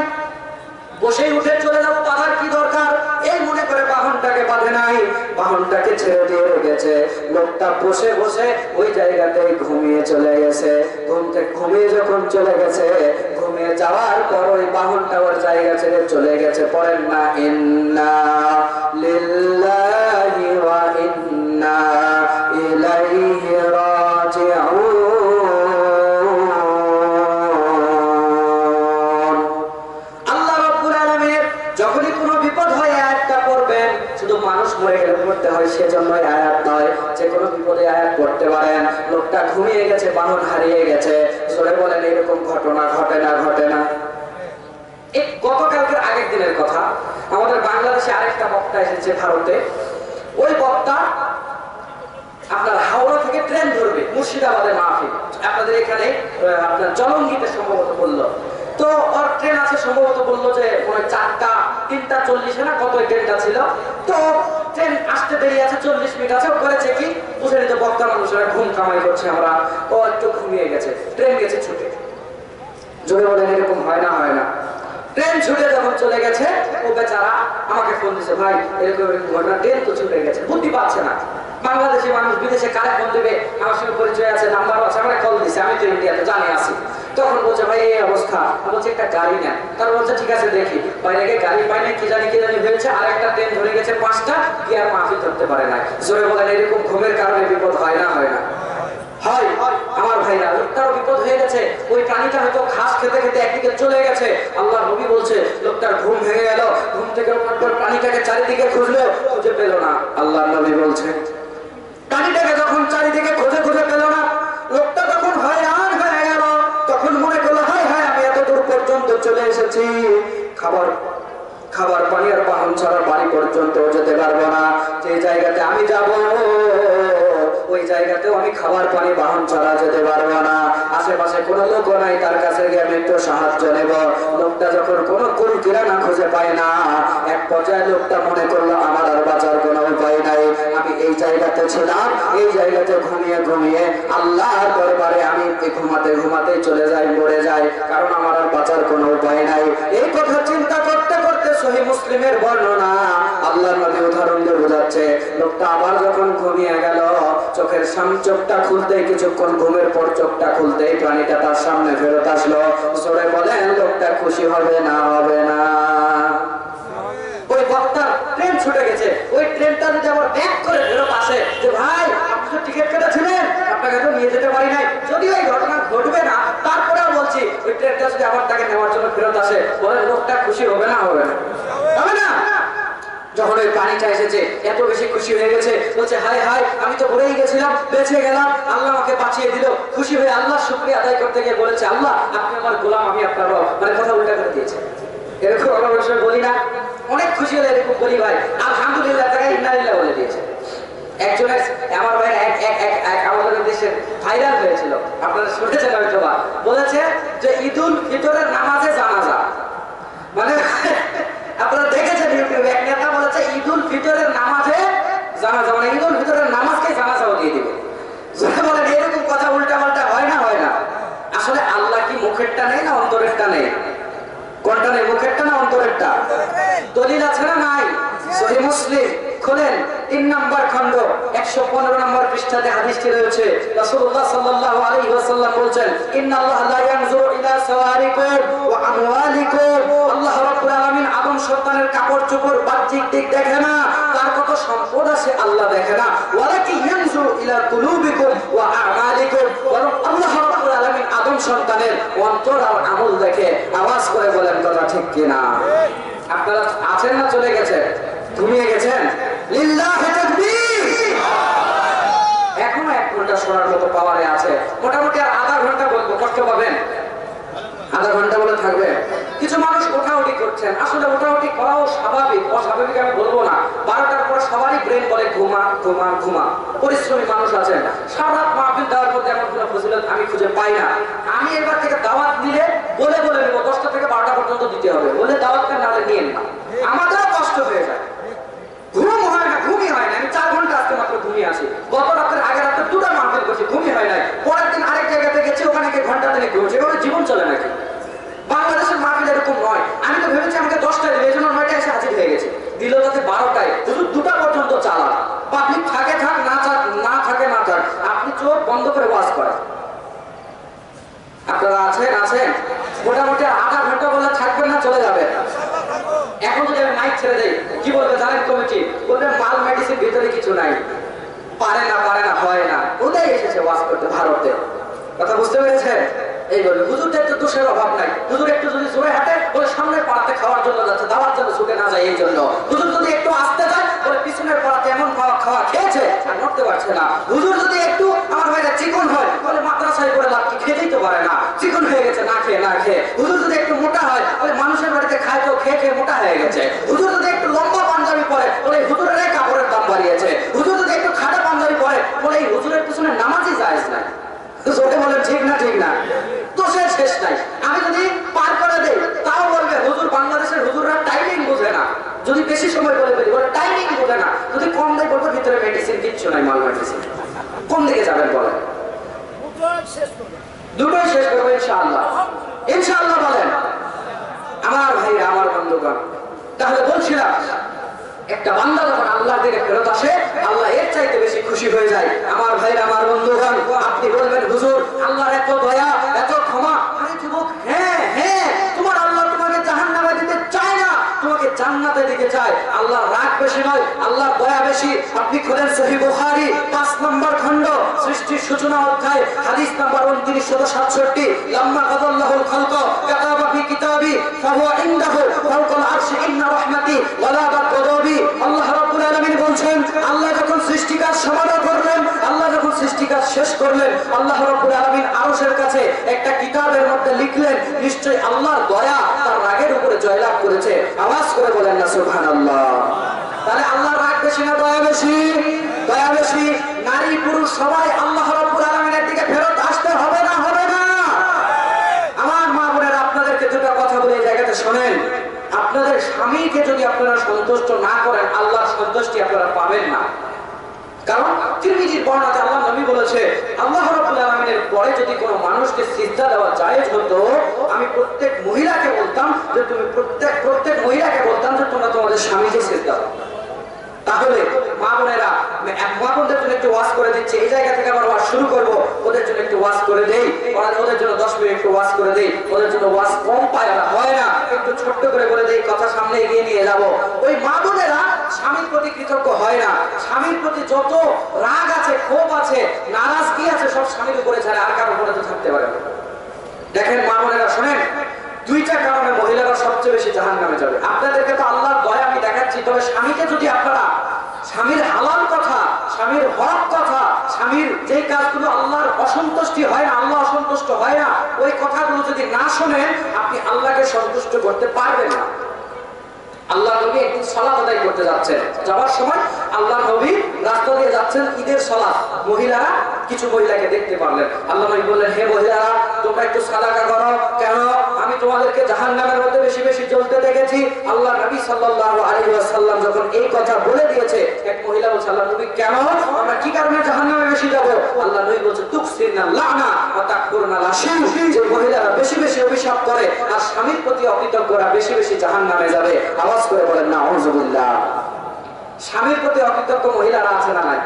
বসেই উঠে চলে যাবো, বাঁধার কি দরকার এই মনে করে বাহনটাকে বাঁধে নাই, বাহনটাকে ছেড়ে দিয়ে রেখেছে। লোকটা বসে বসে ওই জায়গাতে ঘুমিয়ে চলে গেছে। ঘুমিয়ে যখন চলে গেছে, ঘুমিয়ে যাওয়ার পর ওই বাহনটা ওর জায়গা ছেড়ে চলে গেছে। পড়েন না ইন্না লিল্লাহি ওয়া ইন্না ইলাইহি রাজিউন। যখনই কোনো বিপদ হয় আয়াতটা পড়বেন, শুধু মানুষ মরে গেলে পড়তে হয় সেজন্য আয়াত নয়, যে কোনো বিপদে আয়াত পড়তে পারেন। লোকটা ঘুমিয়ে গেছে, বাহন হারিয়ে গেছে, জোরে বলেন এরকম ঘটনা ঘটে না? ঘটে না? এই গতকালকের আগের দিনের কথা, আমাদের বাংলাদেশে আরেকটা বক্তা এসেছে ভারতে। ওই বক্তা আপনার হাওড়া থেকে ট্রেন ধরবে মুর্শিদাবাদের মাহফিল, আপনাদের এখানে আপনার জলঙ্গিতে সম্ভবত বললো। তো ওর ট্রেন আছে সম্ভবত বললো যে ওই 3:40 না কত ট্রেনটা ছিল। তো ট্রেন আসতে দেরি আছে, 40 মিনিট আছে। ও করেছে কি বুঝে নিতে, বক্তা মানুষেরা ঘুম কামাই করছে আমরা, ও একটু ঘুমিয়ে গেছে, ট্রেন গেছে ছুটে। জোরে বলেন এরকম হয় না? হয় না? ট্রেন ছুটে যখন চলে গেছে, ও বেচারা আমাকে ফোন দিছে, ভাই এরকম ঘটনা, ট্রেন তো ছুটে গেছে, বুদ্ধি পাচ্ছে না। বাংলাদেশি মানুষ বিদেশে কারে ফোন দেবে, আমার সঙ্গে পরিচয় আছে, নাম্বার আছে, আমরা কল দিছি, আমি তো ইন্ডিয়াতে জানি আছি। তখন বলছে ভাই এই অবস্থা, বলছে একটা গাড়ি নেন। তার বলছে ঠিক আছে দেখি, বাইরে গিয়ে গাড়ি পাই না, কি জানি হয়েছে, আর একটা ট্রেন ধরে গেছে 5টা, কি আর মাফি ধরতে পারে না। জোরে বলেন এরকম ঘুমের কারণে বিপদ হয় না? হয় না? হয়। আমার ভাইরা, লোকটারও বিপদ হয়ে গেছে। ওই প্রাণীটা হয়তো ঘাস খেতে খেতে একদিকে চলে গেছে। আল্লাহ নবী বলছে লোকটার ঘুম ভেঙে গেল, ঘুম থেকে ওঠার পর প্রাণীটাকে চারিদিকে খুঁজলো, খুঁজে পেল না। আল্লাহ নবী বলছে প্রাণীটাকে যখন চারিদিকে খুঁজে পেল না, লোকটা তখন হয়রান হয়ে গেল। তখন মনে করলো হায় হায়, আমি এত দূর পর্যন্ত চলে এসেছি, খাবার পানি আর বাহন ছাড়া বাড়ি পর্যন্ত যেতে পারবো না। যে জায়গাতে আমি যাব ওই জায়গাতেও আমি খাবার পানি বাহন ছাড়া যেতে পারবো না। আশেপাশে কোনো লোক নাই, তার কাছে গিয়ে আমি একটু সাহায্য নেব। লোকটা যখন কোনো কুল কিরানা খুঁজে পায় না, এক পর্যায়ে লোকটা মনে করলো আমার আর বাঁচার কোনো উপায় নাই। আমি এই জায়গাতে ছিলাম, এই জায়গাতে ঘুমিয়ে আল্লাহর দরবারে আমি ঘুমাতে চলে যাই, মরে যাই, কারণ আমার আর বাঁচার কোনো উপায় নাই। এই কথা চিন্তা করতে করতে সহিহ মুসলিমের বর্ণনা, আল্লাহর নবী উদাহরণ দিয়ে বোঝাচ্ছে লোকটা আবার যখন ঘুমিয়ে গেল, চোখের সামনে চোখটা খুলতেই, কিছুক্ষণ ঘুমের পর চোখটা খুলতেই প্রাণীটা তার সামনে ফেরত আসলো। জোরে বলেন লোকটা খুশি হবে না? হবে না? ওই বক্তা ট্রেন ছুটে গেছে, ওই ট্রেনটা যদি আবার ব্যাক করে ফেরত আসে যে ভাই আপনি তো টিকিট কেটেছিলেন, আপনাকে তো নিয়ে যেতে পারি নাই, যদিও এই ঘটনা ঘটবে না, তারপরেও বলছি ওই ট্রেনটা যদি আবার তাকে নেওয়ার জন্য ফেরত আসে, বলেন লোকটা খুশি হবে না? হবে না? হবে না? যখন ওই পানিটা এসেছে এত বেশি খুশি হয়ে গেছে, বলছে হায় হায়, আমি তো পড়েই গেছিলাম, বেঁচে গেলাম, আল্লাহ আমাকে বাঁচিয়ে দিল। খুশি হয়ে আল্লাহ শুকরিয়া আদায় করতে গিয়ে বলেছে আল্লাহ আপনি আমার গোলাম, আমি আপনার রব। মানে কথা উল্টা করে দিয়েছে। এরকম আমরা অবশ্যই বলি না? অনেক খুশি হলে এরকম বলি ভাই আলহামদুলিল্লাহ, তাকে ইন্নালিল্লাহ বলে দিয়েছে। একজনের আমার ভাই আমাদের দেশে ভাইরাল হয়েছিল, আপনারা শুনেছেন হয়তো বা, বলেছে যে ঈদুল ফিতরের নামাজে জানাজা। মানে আপনারা দেখেছেন ইউটিউবে, এক নেতা বলেছে ঈদুল ফিতরের নামাজে জানাজা, মানে ঈদুল ফিতরের নামাজকে জানাজাও দিয়ে দিবে। বলেন এরকম কথা উল্টা পাল্টা হয় না? হয় না? আসলে আল্লাহ কি মুখেরটা নেই না অন্তরেরটা নেই? কোনটা নেই, মুখেরটা না অন্তরেরটা? দলিল আছে না নাই? সহিহ মুসলিম খোলেন 3 নম্বর খণ্ড 115 নম্বর পৃষ্ঠাতে হাদিসটি রয়েছে। রাসূলুল্লাহ সাল্লাল্লাহু আলাইহি ওয়াসাল্লাম বলেন ইন্নাল্লাহা লা ইয়ানজুরু ইলা সাওয়ারিকুম ওয়া আমওয়ালিকুম, আল্লাহ রাব্বুল আলামিন আদম সন্তানের কাপড় চোপড় বাহ্যিক দিক দেখে না, তার কত সম্পদ আছে আল্লাহ দেখে না। ওয়ালাকি ইয়ানজুরু ইলা কুলুবিকুম ওয়া আমালিকুম, বরং আল্লাহ রাব্বুল আলামিন আদম সন্তানের অন্তর আর আমল দেখে। আওয়াজ করে বলেন কথা ঠিক কি না? আপনারা আছেন না চলে গেছেন, ঘুমিয়ে গেছেন? লিল্লাহি তাকবীর। এখনো 1 ঘন্টা শোনার মতো পাওয়ারে আছে, মোটামুটি আর আধা ঘন্টা বলবো, কষ্ট পাবেন? আধা ঘন্টা বলে থাকবে। কিছু মানুষ ওঠাউঠি করছেন, আসলে ওঠাউঠি করাও স্বাভাবিক, অস্বাভাবিক আমি বলবো না। 12টার পর সবারই ব্রেন বলে ঘুমা ঘুমা ঘুমা। পরিশ্রমী মানুষ আছেন, সারা রাত মাহফিল দেওয়ার মধ্যে এমন কোনো ফজিলত আমি খুঁজে পাই না। আমি এবার থেকে দাওয়াত দিলে বলে নেব 10টা থেকে 12টা পর্যন্ত দিতে হবে, বলে দাওয়াতটা নালে নিয়েন না, আমাদেরও কষ্ট হয়ে যায়। ঘুম হয় না, ঘুমই হয় না। আমি 4 ঘন্টা আজকে মাত্র ঘুমিয়ে আসি, গত রাতের আগের রাতে 2টা মাহফিল করছি, ঘুমই হয় নাই। পরের দিন আরেক জায়গাতে গেছি, ওখানে ঘন্টা দিনে ঘুমছে। এভাবে জীবন চলে নাকি? বাংলাদেশের মাহফিল এরকম নয়। আমি তো ভেবেছি আমাকে 10টায় দিবে, এই জন্য 9টায় এসে হাজির হয়ে গেছে। দিল যাতে 12টায়, শুধু 2টা পর্যন্ত চালা। পাবলিক থাকে থাক, না থাকে না থাক, আপনি চোখ বন্ধ করে ওয়াজ করেন। আপনারা আছেন মোটামুটি আধা ঘন্টা বলে থাকবেন না, চলে যাবেন। এখন যদি আমি মাইক ছেড়ে দেই কি বলবে জানেন কমিটি? বলবে মাল মেডিসিন ভিতরে কিছু নাই, পারে না হয় না। ওটাই এসেছে ওয়াজ করতে ভারতে। কথা বুঝতে পেরেছে? এই বলবে হুজুরদের তো দোষের অভাব নাই, হুজুর একটু যদি জোরে হাঁটে বলে সামনের পাড়াতে খাওয়ার জন্য যাচ্ছে, দাওয়ার জন্য ছুটে না যায় এই জন্য। হুজুর যদি একটু আসতে যায় বলে পিছনের পাড়াতে এমন খাওয়া খেয়েছে আর নড়তে পারছে না। হুজুর যদি একটু আমার ভাইরা চিকন হয় বলে মাদ্রাসায় করে লাভ কি, খেতেই তো পারে না, চিকন হয়ে গেছে না খেয়ে। হুজুর যদি একটু মোটা হয় বলে মানুষের বাড়িতে খায় তো খেয়ে মোটা হয়ে গেছে। হুজুর যদি একটু লম্বা পাঞ্জাবি পরে বলে হুজুরের কাপড়ের দাম বাড়িয়েছে। হুজুর যদি একটু খাটা পাঞ্জাবি পরে বলে এই হুজুরের পিছনে নামাজই জায়েজ নাই। ওকে বলেন ঠিক না? দোষের শেষ নাই। আমি যদি পার করে দেই তাও বলবে হুজুর, বাংলাদেশের হুজুররা টাইমিং বোঝে না। যদি বেশি সময় বলে বলে টাইমিং বোঝে না, যদি কম দেয় বলবো ভিতরে মেডিসিন কিচ্ছু নাই, মাল মেডিসিন। কোন দিকে যাবেন বলেন? দুটোই শেষ করবো ইনশাআল্লাহ বলেন আমার ভাই, আমার বন্ধুগণ। তাহলে বলছিলাম একটা বান্দা যখন আল্লাহর দিকে ফেরত আসে, আল্লাহ এর চাইতে বেশি খুশি হয়ে যায়। আমার ভাইরা, আমার বন্ধুগণ, আপনি বলবেন হুজুর আল্লাহর এত দয়া, এত ক্ষমা। আরে যুবক, হ্যাঁ হ্যাঁ, তোমার আল্লাহ তোমাকে জাহান্নামে দিতে চায় না, তোমাকে জান্নাতে দিতে চায়। আল্লাহর রাগ বেশি নয়, আল্লাহর দয়া বেশি। আপনি খোলেন সহিহ বুখারী 5 নম্বর খণ্ড, সৃষ্টির সূচনা অধ্যায়, হাদিস নাম্বার 2967। লাম্মা কাদাল্লাহুল খালক কাতাবা ফি কিতাবি ফাহুয়া ইনদাহু ফাওকাল আরশি ইন্না রাহমাতি ওয়ালা বাগদাবি। আল্লাহ রাব্বুল আলামিন বলছেন, আল্লাহ যখন সৃষ্টিকাজ সমাপ্ত করলেন, আল্লাহ যখন সৃষ্টিকাজ শেষ করলেন, আল্লাহ রাব্বুল আলামিন আরশের কাছে একটা কিতাবের মধ্যে লিখলেন, নিশ্চয়ই আল্লাহর দয়া তার রাগের উপরে জয়লাভ করেছে। আওয়াজ করে বলেন না সুবহানাল্লাহ। তাহলে আল্লাহর রাগ বেশি না দয়া বেশি? দয়া বেশি। নারী পুরুষ সবাই আল্লাহ রাব্বুল আলামিনের দিকে ফেরত আসতে হবে না, হবে না? আমার মা বোনেরা, আপনাদেরকে দুটো কথা বলে এই জায়গাতে শোনেন। আপনাদের স্বামীকে যদি আপনারা সন্তুষ্ট না করেন, আল্লাহর সন্তুষ্টি আপনারা পাবেন না। কারণ তিরমিজির বর্ণনাতে আল্লাহ নবী বলেছে, আল্লাহ রাব্বুল আলামিনের পরে যদি কোনো মানুষকে সিজদা দেওয়া জায়েজ হতো, আমি প্রত্যেক মহিলাকে বলতাম যে তুমি প্রত্যেক মহিলাকে বলতাম যে তোমরা তোমাদের স্বামীকে সিজদা দাও। তাহলে মা বোনেরা, মা বোনদের জন্য একটু ওয়াজ করে দিচ্ছি, এই জায়গা থেকে আবার ওয়াজ শুরু করবো। ওদের জন্য একটু ওয়াজ করে দেই, ওদের জন্য 10 মিনিট একটু ওয়াজ করে দেই। ওদের জন্য ওয়াজ কম পায় না, হয় না, একটু ছোট্ট করে বলে দেই, কথা সামনে এগিয়ে নিয়ে যাবো। ওই মা বোনেরা স্বামীর প্রতি কৃতজ্ঞ হয় না। স্বামীর প্রতি যত রাগ আছে, ক্ষোভ আছে, নারাজগি আছে, সব স্বামীর উপরে ছাড়ে, আর কারোর উপরে তো থাকতে পারে না। দেখেন মা বোনেরা, শোনেন, দুইটা কারণে মহিলারা সবচেয়ে বেশি জাহান্নামে যাবে। আপনাদেরকে তো আল্লাহর দয়া আমি দেখাচ্ছি, তবে স্বামীকে যদি আপনারা স্বামীর হালাল কথা, স্বামীর হক কথা, স্বামীর যে কাজগুলো আল্লাহর অসন্তুষ্টি হয় না, আল্লাহ অসন্তুষ্ট হয় না, ওই কথাগুলো যদি না শোনেন, আপনি আল্লাহকে সন্তুষ্ট করতে পারবেন না। আল্লাহ নবী একদিন সালাত আদায় করতে যাচ্ছেন, যাওয়ার সময় আল্লাহ নবী রাস্তা দিয়ে যাচ্ছেন, ঈদের সালাত। মহিলারা, কিছু মহিলাকে দেখতে পারলেন। আল্লাহ নবী বললেন, হে মহিলারা, তোমরা একটু সাদাকা করো। কেন? আমি তোমাদেরকে জাহান্নামের মধ্যে বেশি বেশি জ্বলতে দেখেছি। আল্লাহ নবী সাল্লাল্লাহু আলাইহি ওয়াসাল্লাম যখন এই কথা বলে দিয়েছে, এক মহিলা বলছে, আল্লাহ নবী কেন, আমরা কি কারণে জাহান্নামে বেশি যাব? আল্লাহ নবী বলছে, তুকসিরনা লানা ওয়া তাকফুরনা লাশিন। যে মহিলারা বেশি বেশি অভিশাপ করে আর স্বামীর প্রতি অকৃতজ্ঞরা বেশি বেশি জাহান্নামে যাবে। আওয়াজ করে বলেন না আউযুবিল্লাহ। স্বামীর প্রতি অকৃতজ্ঞ মহিলারা আছে না নাই?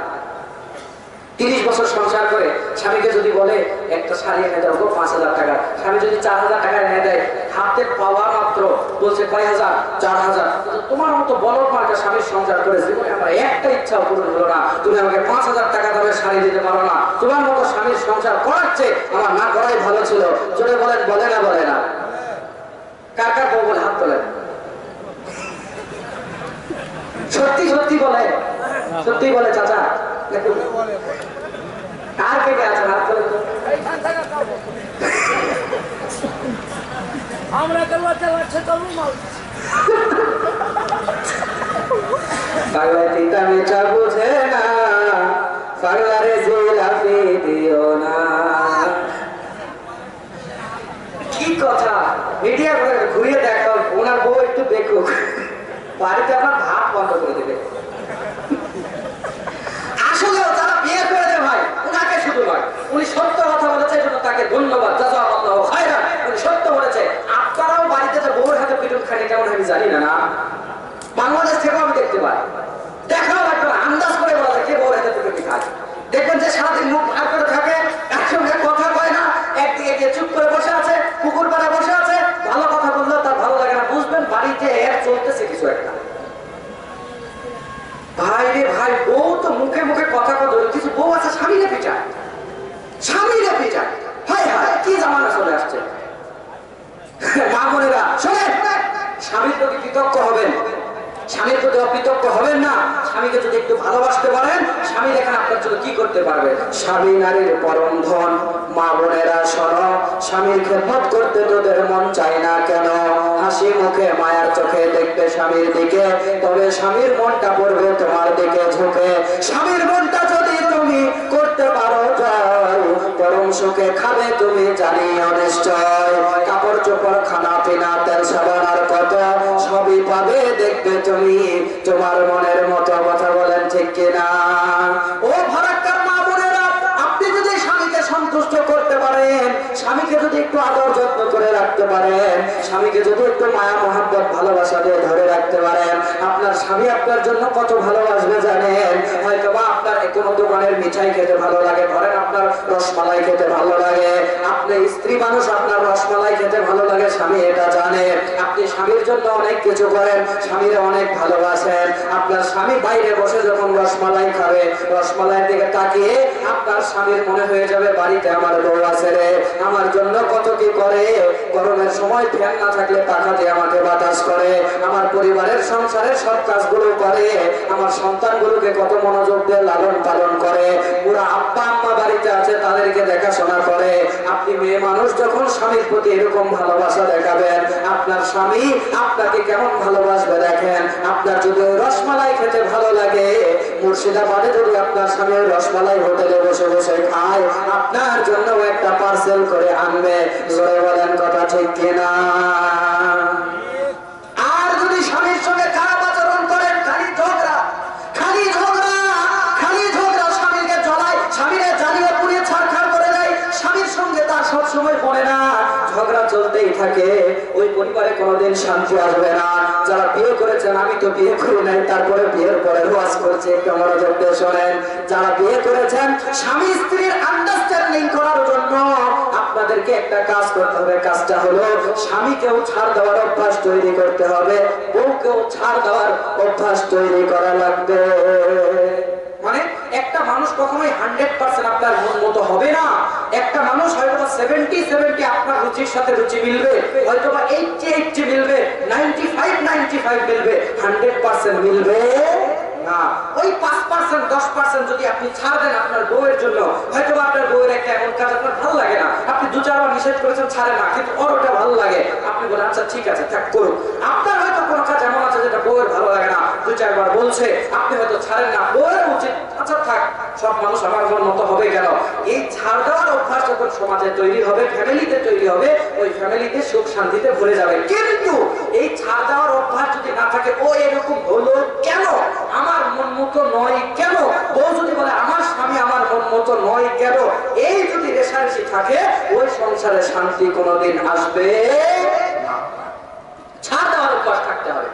30 বছর সংসার করে স্বামীকে যদি বলে একটা শাড়ি এনে দাও গো 5000 টাকা, স্বামী যদি 4000 টাকা এনে দেয়, হাতে পাওয়া মাত্র বলছে কয় হাজার? 4000। তোমার মতো বলদ মার্কা স্বামীর সংসার করে জীবনে আমার একটা ইচ্ছাও পূরণ হলো না, তুমি আমাকে 5000 টাকা দামের শাড়ি দিতে পারো না। তোমার মতো স্বামীর সংসার করাচ্ছে, আমার না করাই ভালো ছিল। জোরে বলেন, বলে না বলে না? কার কার বউ বলে হাত তোলেন। সত্যি সত্যি বলে, সত্যি বলে চাচা। কার কে কে আছেন হাত তোলেন তো। আমরা চালাচ্ছে তবু মাল পাগলা তিতা মিঠা বুঝে না, পাগলারে জিলাপি দিও না। কি কথা, মিডিয়া করে ঘুরিয়ে দেখো, ওনার বউ একটু দেখুক, বাড়িতে আপনার ভাত বন্ধ করে দেবে। আসলেও যারা বিয়ে করে দেয় ভাই, ওনাকে শুধু নয়, উনি সত্য কথা বলেছে, এজন্য তাকে ধন্যবাদ, জাযাকাল্লাহু খায়রান। উনি সত্য বলেছে। আপনারাও বাড়িতে যে বউর হাতে পিটুন খানি কেমন আমি জানি না, না বাংলাদেশ থেকেও আমি দেখতে পাই, দেখাও লাগবে না, আন্দাজ করে বলা যায় কে বউর হাতে পিটুন খায়। দেখবেন যে সারাদিন মুখ ভার করে থাকে, একসঙ্গে কথা কয় না, একদিকে গিয়ে চুপ করে বসে আছে, পুকুর পাড়ে বসে আছে, ভালো কথা বললেও তার ভালো লাগে না। বুঝবেন বাড়িতে এর চলতেছে কিছু একটা। ভাই রে ভাই, বউ তো মুখে মুখে কথা কথা, কিছু বউ আছে স্বামীরে পিটায়, স্বামীরে পিটায়। হায় হায়, কি জামানা চলে আসছে। মা বোনেরা শোনেন, স্বামীর প্রতি কৃতজ্ঞ হবেন, স্বামীর প্রতি অকৃতজ্ঞ হবেন না। স্বামীকে যদি একটু ভালোবাসতে পারেন, স্বামী দেখেন আপনার জন্য কি করতে পারবে। স্বামী নারীর পরম ধন। মা বোনেরা শোনো, স্বামীর খেদমত করতে তোদের মন চায় না কেন? হাসি মুখে মায়ার চোখে দেখবে স্বামীর দিকে, তবে স্বামীর মনটা পড়বে তোমার দিকে ঝুঁকে। স্বামীর মনটা যদি তুমি করতে পারো জয়, পরম সুখে খাবে তুমি জানি অনিশ্চয়। কাপড় চোপড়, খানা পিনা, তেল সাবান আর কত সবই পাবে দেখবে তুমি তোমার মনের মতো। কথা বলেন ঠিক কিনা? ও ফারাক্কার মা বোনেরা, আপনি যদি স্বামীকে সন্তুষ্ট করতে পারেন, স্বামীকে যদি একটু একটু আদর যত্ন করে রাখতে পারেন, স্বামীকে যদি একটু মায়া মহাব্বত ভালোবাসা দিয়ে ধরে রাখতে পারেন, আপনার স্বামী আপনার জন্য কত ভালোবাসবে জানেন? হয়তো বা আপনার কোনো দোকানের মিঠাই খেতে ভালো লাগে, ধরেন আপনার রসমালাই খেতে ভালো লাগে, আপনি স্ত্রী মানুষ, আপনার রসমালাই খেতে ভালো লাগে, স্বামী এটা জানে। আপনি স্বামীর জন্য অনেক কিছু করেন, স্বামীরে অনেক ভালোবাসেন। আপনার স্বামী বাইরে বসে যখন রসমালাই খাবে, রসমালাইয়ের দিকে তাকিয়ে আপনার স্বামীর মনে হয়ে যাবে বাড়িতে আমার বউ আছে রে, আমার জন্য কত কি করে। গরমের সময় ফ্যান না থাকলে পাখা দিয়ে আমাকে বাতাস করে, আমার পরিবারের সংসারের সব কাজগুলো করে, আমার সন্তানগুলোকে কত মনোযোগ দিয়ে লালন পালন করে। পুরা আব্বা আম্মা বাড়িতে আছে, তাদেরকে দেখাশোনা করে। আপনি মেয়ে মানুষ যখন স্বামীর প্রতি এরকম ভালোবাসা দেখাবেন, আপনার স্বামী আপনাকে কেমন ভালোবাসবে দেখেন। আপনার যদি রসমালাই খেতে ভালো লাগে, মুর্শিদাবাদে যদি আপনার স্বামী রসমালাই হোটেলে বসে বসে খায়, আপনার জন্য একটা পার্সেল করে আনবে। জোরে বলেন কথা ঠিক কিনা? আর যদি স্বামীর সঙ্গে খারাপ আচরণ করেন, খালি ঝগড়া, খালি ঝগড়া, খালি ঝগড়া, স্বামীকে জ্বলায়, স্বামীরে জ্বালিয়ে পুড়িয়ে ছাড়খাড় করে দেয়, স্বামীর সঙ্গে তার সবসময় পড়ে না, ঝগড়া চলতেই থাকে, ওই পরিবারে কোনোদিন শান্তি আসবে না। যারা বিয়ে করেছেন, আমি তো বিয়ে করি নাই, তারপরে বিয়ের পরে ওয়াজ করছি, একটু মনোযোগ দিয়ে শোনেন। যারা বিয়ে করেছেন, স্বামী স্ত্রীর আন্ডারস্ট্যান্ডিং করার জন্য আপনাদেরকে একটা কাজ করতে হবে। কাজটা হলো স্বামীকেও ছাড় দেওয়ার অভ্যাস তৈরি করতে হবে, বউকেও ছাড় দেওয়ার অভ্যাস তৈরি করা লাগবে। মানে একটা মানুষ কখনোই 100% আপনার মন মতো হবে না। একটা মানুষ হয়তো 70 আপনার রুচির সাথে রুচি মিলবে, হয়তো 80 মিলবে, 95 মিলবে, 100% মিলবে না। ওই 5% 10% যদি আপনি ছাড় দেন আপনার বউয়ের জন্য, হয়তো আপনার বউয়ের একটা এমন কাজ আপনার ভালো লাগে না, আপনি 2-4 বার নিষেধ করেছেন ছাড়ে না, কিন্তু ওর ওটা ভালো লাগে, আপনি বলেন আচ্ছা ঠিক আছে থাক করুন। আপনার হয়তো কোনো কাজ এমন আছে যেটা বউয়ের ভালো লাগে না, 2-4 বার বলছে, আপনি হয়তো ছাড়েন না, বউয়ের উচিত আচ্ছা থাক, সব মানুষ আমার মতো হবে কেন। এই ছাড় দেওয়ার অভ্যাস যখন সমাজে তৈরি হবে, ফ্যামিলিতে তৈরি হবে, ওই ফ্যামিলিতে সুখ শান্তিতে ভরে যাবে। কিন্তু এই ছাড় দেওয়ার অভ্যাস যদি না থাকে, ও এরকম হলো কেন, আমার মন মতো নয় কেন, বউ যদি বলে আমার স্বামী আমার মন মতো নয় কেন, এই যদি রেশারেশি থাকে, ওই সংসারে শান্তি কোনোদিন আসবে না। ছাড় দেওয়ার অভ্যাস থাকতে হবে,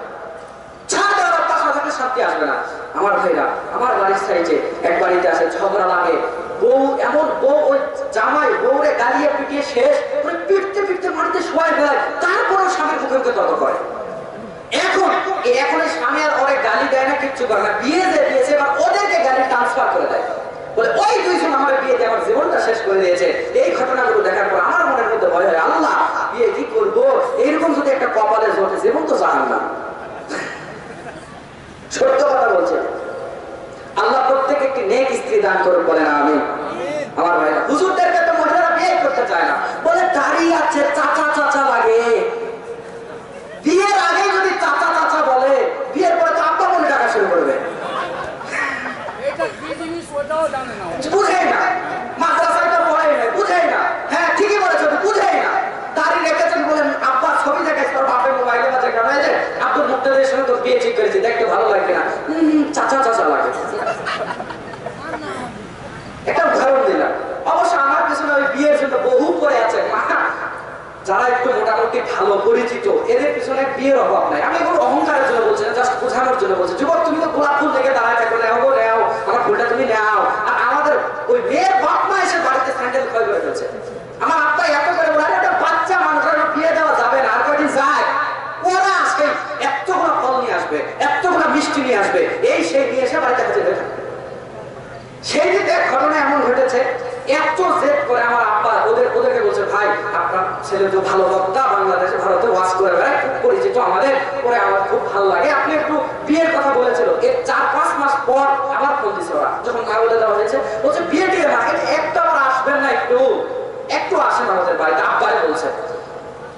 ছাড় দেওয়ার অভ্যাস না থাকলে শান্তি আসবে না। আমার ভাইরা, আমার বাড়ির সাইডে এক বাড়িতে আসে, ঝগড়া লাগে, বউ এমন, বউ ওই জামাই বউরে গালিয়ে পিটিয়ে শেষ করে পিটতে পিটতে মাটিতে শোয়াই ফেলায়, তারপরেও স্বামীর মুখে মুখে তর্ক করে। এখন স্বামী আর ওরে গালি দেয় না, কিচ্ছু করে না, বিয়ে যে দিয়েছে এবার ওদেরকে গালি ট্রান্সফার করে দেয়, বলে ওই দুইজন আমার বিয়ে দিয়ে আমার জীবনটা শেষ করে দিয়েছে। এই ঘটনাগুলো দেখার পর আমার মনের মধ্যে ভয় হয়, আল্লাহ বিয়ে কি করবো, এইরকম যদি একটা কপালে জোটে, জীবন তো জাহান্নাম। সত্য কথা বলছে, আল্লাহ প্রত্যেক একটি নেক স্ত্রী দান করুন, বলে না আমি। আমার ভাইরা, হুজুরদেরকে তো মহিলারা বিয়ে করতে চায় না, বলে দাঁড়িয়ে আছে, চাচা চাচা লাগে। বিয়ের আগে যদি চাচা চাচা বলে, বিয়ের পরে তো আব্বা বলে ডাকা শুরু করবে। বুঝেই না, মাদ্রাসায় তো পড়াই না, বুঝেই না। হ্যাঁ ঠিকই বলেছো, বুঝেই না। দাঁড়িয়ে রেখেছেন বলেন, আব্বার ছবি দেখাইছে তোর বাপের মোবাইলে বাজে কেন, এই যে আব্দুল মুক্তাদের সঙ্গে তোর বিয়ে ঠিক করেছি, দেখতে ভালো লাগে না, চাচা চাচা লাগে। একটা উদাহরণ দিলাম। অবশ্য আমার পিছনে ওই বিয়ের জন্য বহু পরে আছে, যারা একটু মোটামুটি ভালো পরিচিত, এদের পিছনে বিয়ের অভাব নাই। আমি কোনো অহংকারের জন্য বলছি না, জাস্ট বোঝানোর জন্য বলছি। যুবক তুমি তো গোলাপ ফুল দেখে দাঁড়ায় থাকো, নেও গো নেও, আমার ফুলটা তুমি নেও। আর আমাদের ওই মেয়ের বাপ মা এসে বাড়িতে স্যান্ডেল ক্ষয় করে ফেলছে। আমার আব্বা এত করে বলে, একটা বাচ্চা মানুষের বিয়ে দেওয়া যাবে না, আর কদিন যায়, ওরা আসবে এতগুলো ফল নিয়ে আসবে, এতগুলো মিষ্টি নিয়ে আসবে, এই সেই নিয়ে এসে বাড়িতে হাজির হয়ে থাকবে। সেই দিন এক ঘটনা এমন ঘটেছে, এত জেদ করে আমার আব্বা ওদেরকে বলছে, ভাই আপনার ছেলে তো ভালো বক্তা, বাংলাদেশে ভারতে ওয়াজ করে বেড়ায়, খুব পরিচিত আমাদের, পরে আমার খুব ভালো লাগে, আপনি একটু বিয়ের কথা বলেছিল। এর 4-5 মাস পর আবার ফোন দিচ্ছে ওরা, যখন মা বলে দেওয়া হয়েছে, বলছে বিয়ে দিয়ে না, একটা আবার আসবেন না, একটু আসেন আমাদের বাড়িতে। আব্বাই বলছে,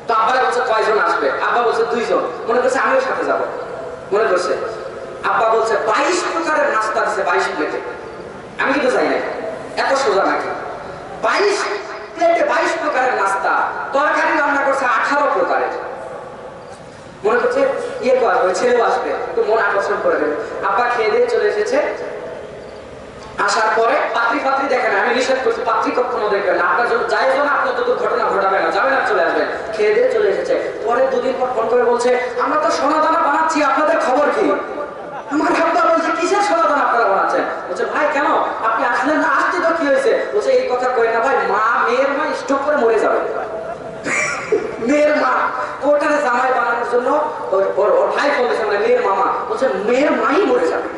তো আব্বাই বলছে কয়জন আসবে, আব্বা বলছে 2 জন। মনে করছে আমিও সাথে যাবো, মনে করছে। আব্বা বলছে 22 প্রকারের নাস্তা দিচ্ছে, 22 প্লেটে। আমি কিন্তু চাই না, এত সোজা নাকি, 22 প্লেটে 22 প্রকারের নাস্তা, তরকারি রান্না করছে 18 প্রকারের। মনে করছে ইয়ে করবে, ছেলেও আসবে, একটু মন আকর্ষণ করে দেবে। আব্বা খেয়ে দিয়ে চলে এসেছে, আসার পরে পাত্রী দেখে না, আমি নিষেধ করছি পাত্রী কখনো দেখবেন না, আপনার জন্য যাই না, আপনার তো ঘটনা ঘটাবে না, যাবেন আর চলে আসবেন। খেয়ে দিয়ে চলে এসেছে, পরে দুদিন পর ফোন করে বলছে আমরা তো সোনা দানা বানাচ্ছি, আপনাদের খবর কি? আমার আব্বা বলছে কিসের সোনা দানা আপনারা বানাচ্ছেন? বলছে ভাই কেন আপনি আসলেন না? আসতে তো কি হয়েছে? বলছে এই কথা কই না ভাই, মেয়ের মা স্ট্রোক করে মরে যাবে। মেয়ের মা ওটারে জামাই বানানোর জন্য ওর ভাই বলেছে, মানে মেয়ের মামা বলছে মেয়ের মাই মরে যাবে।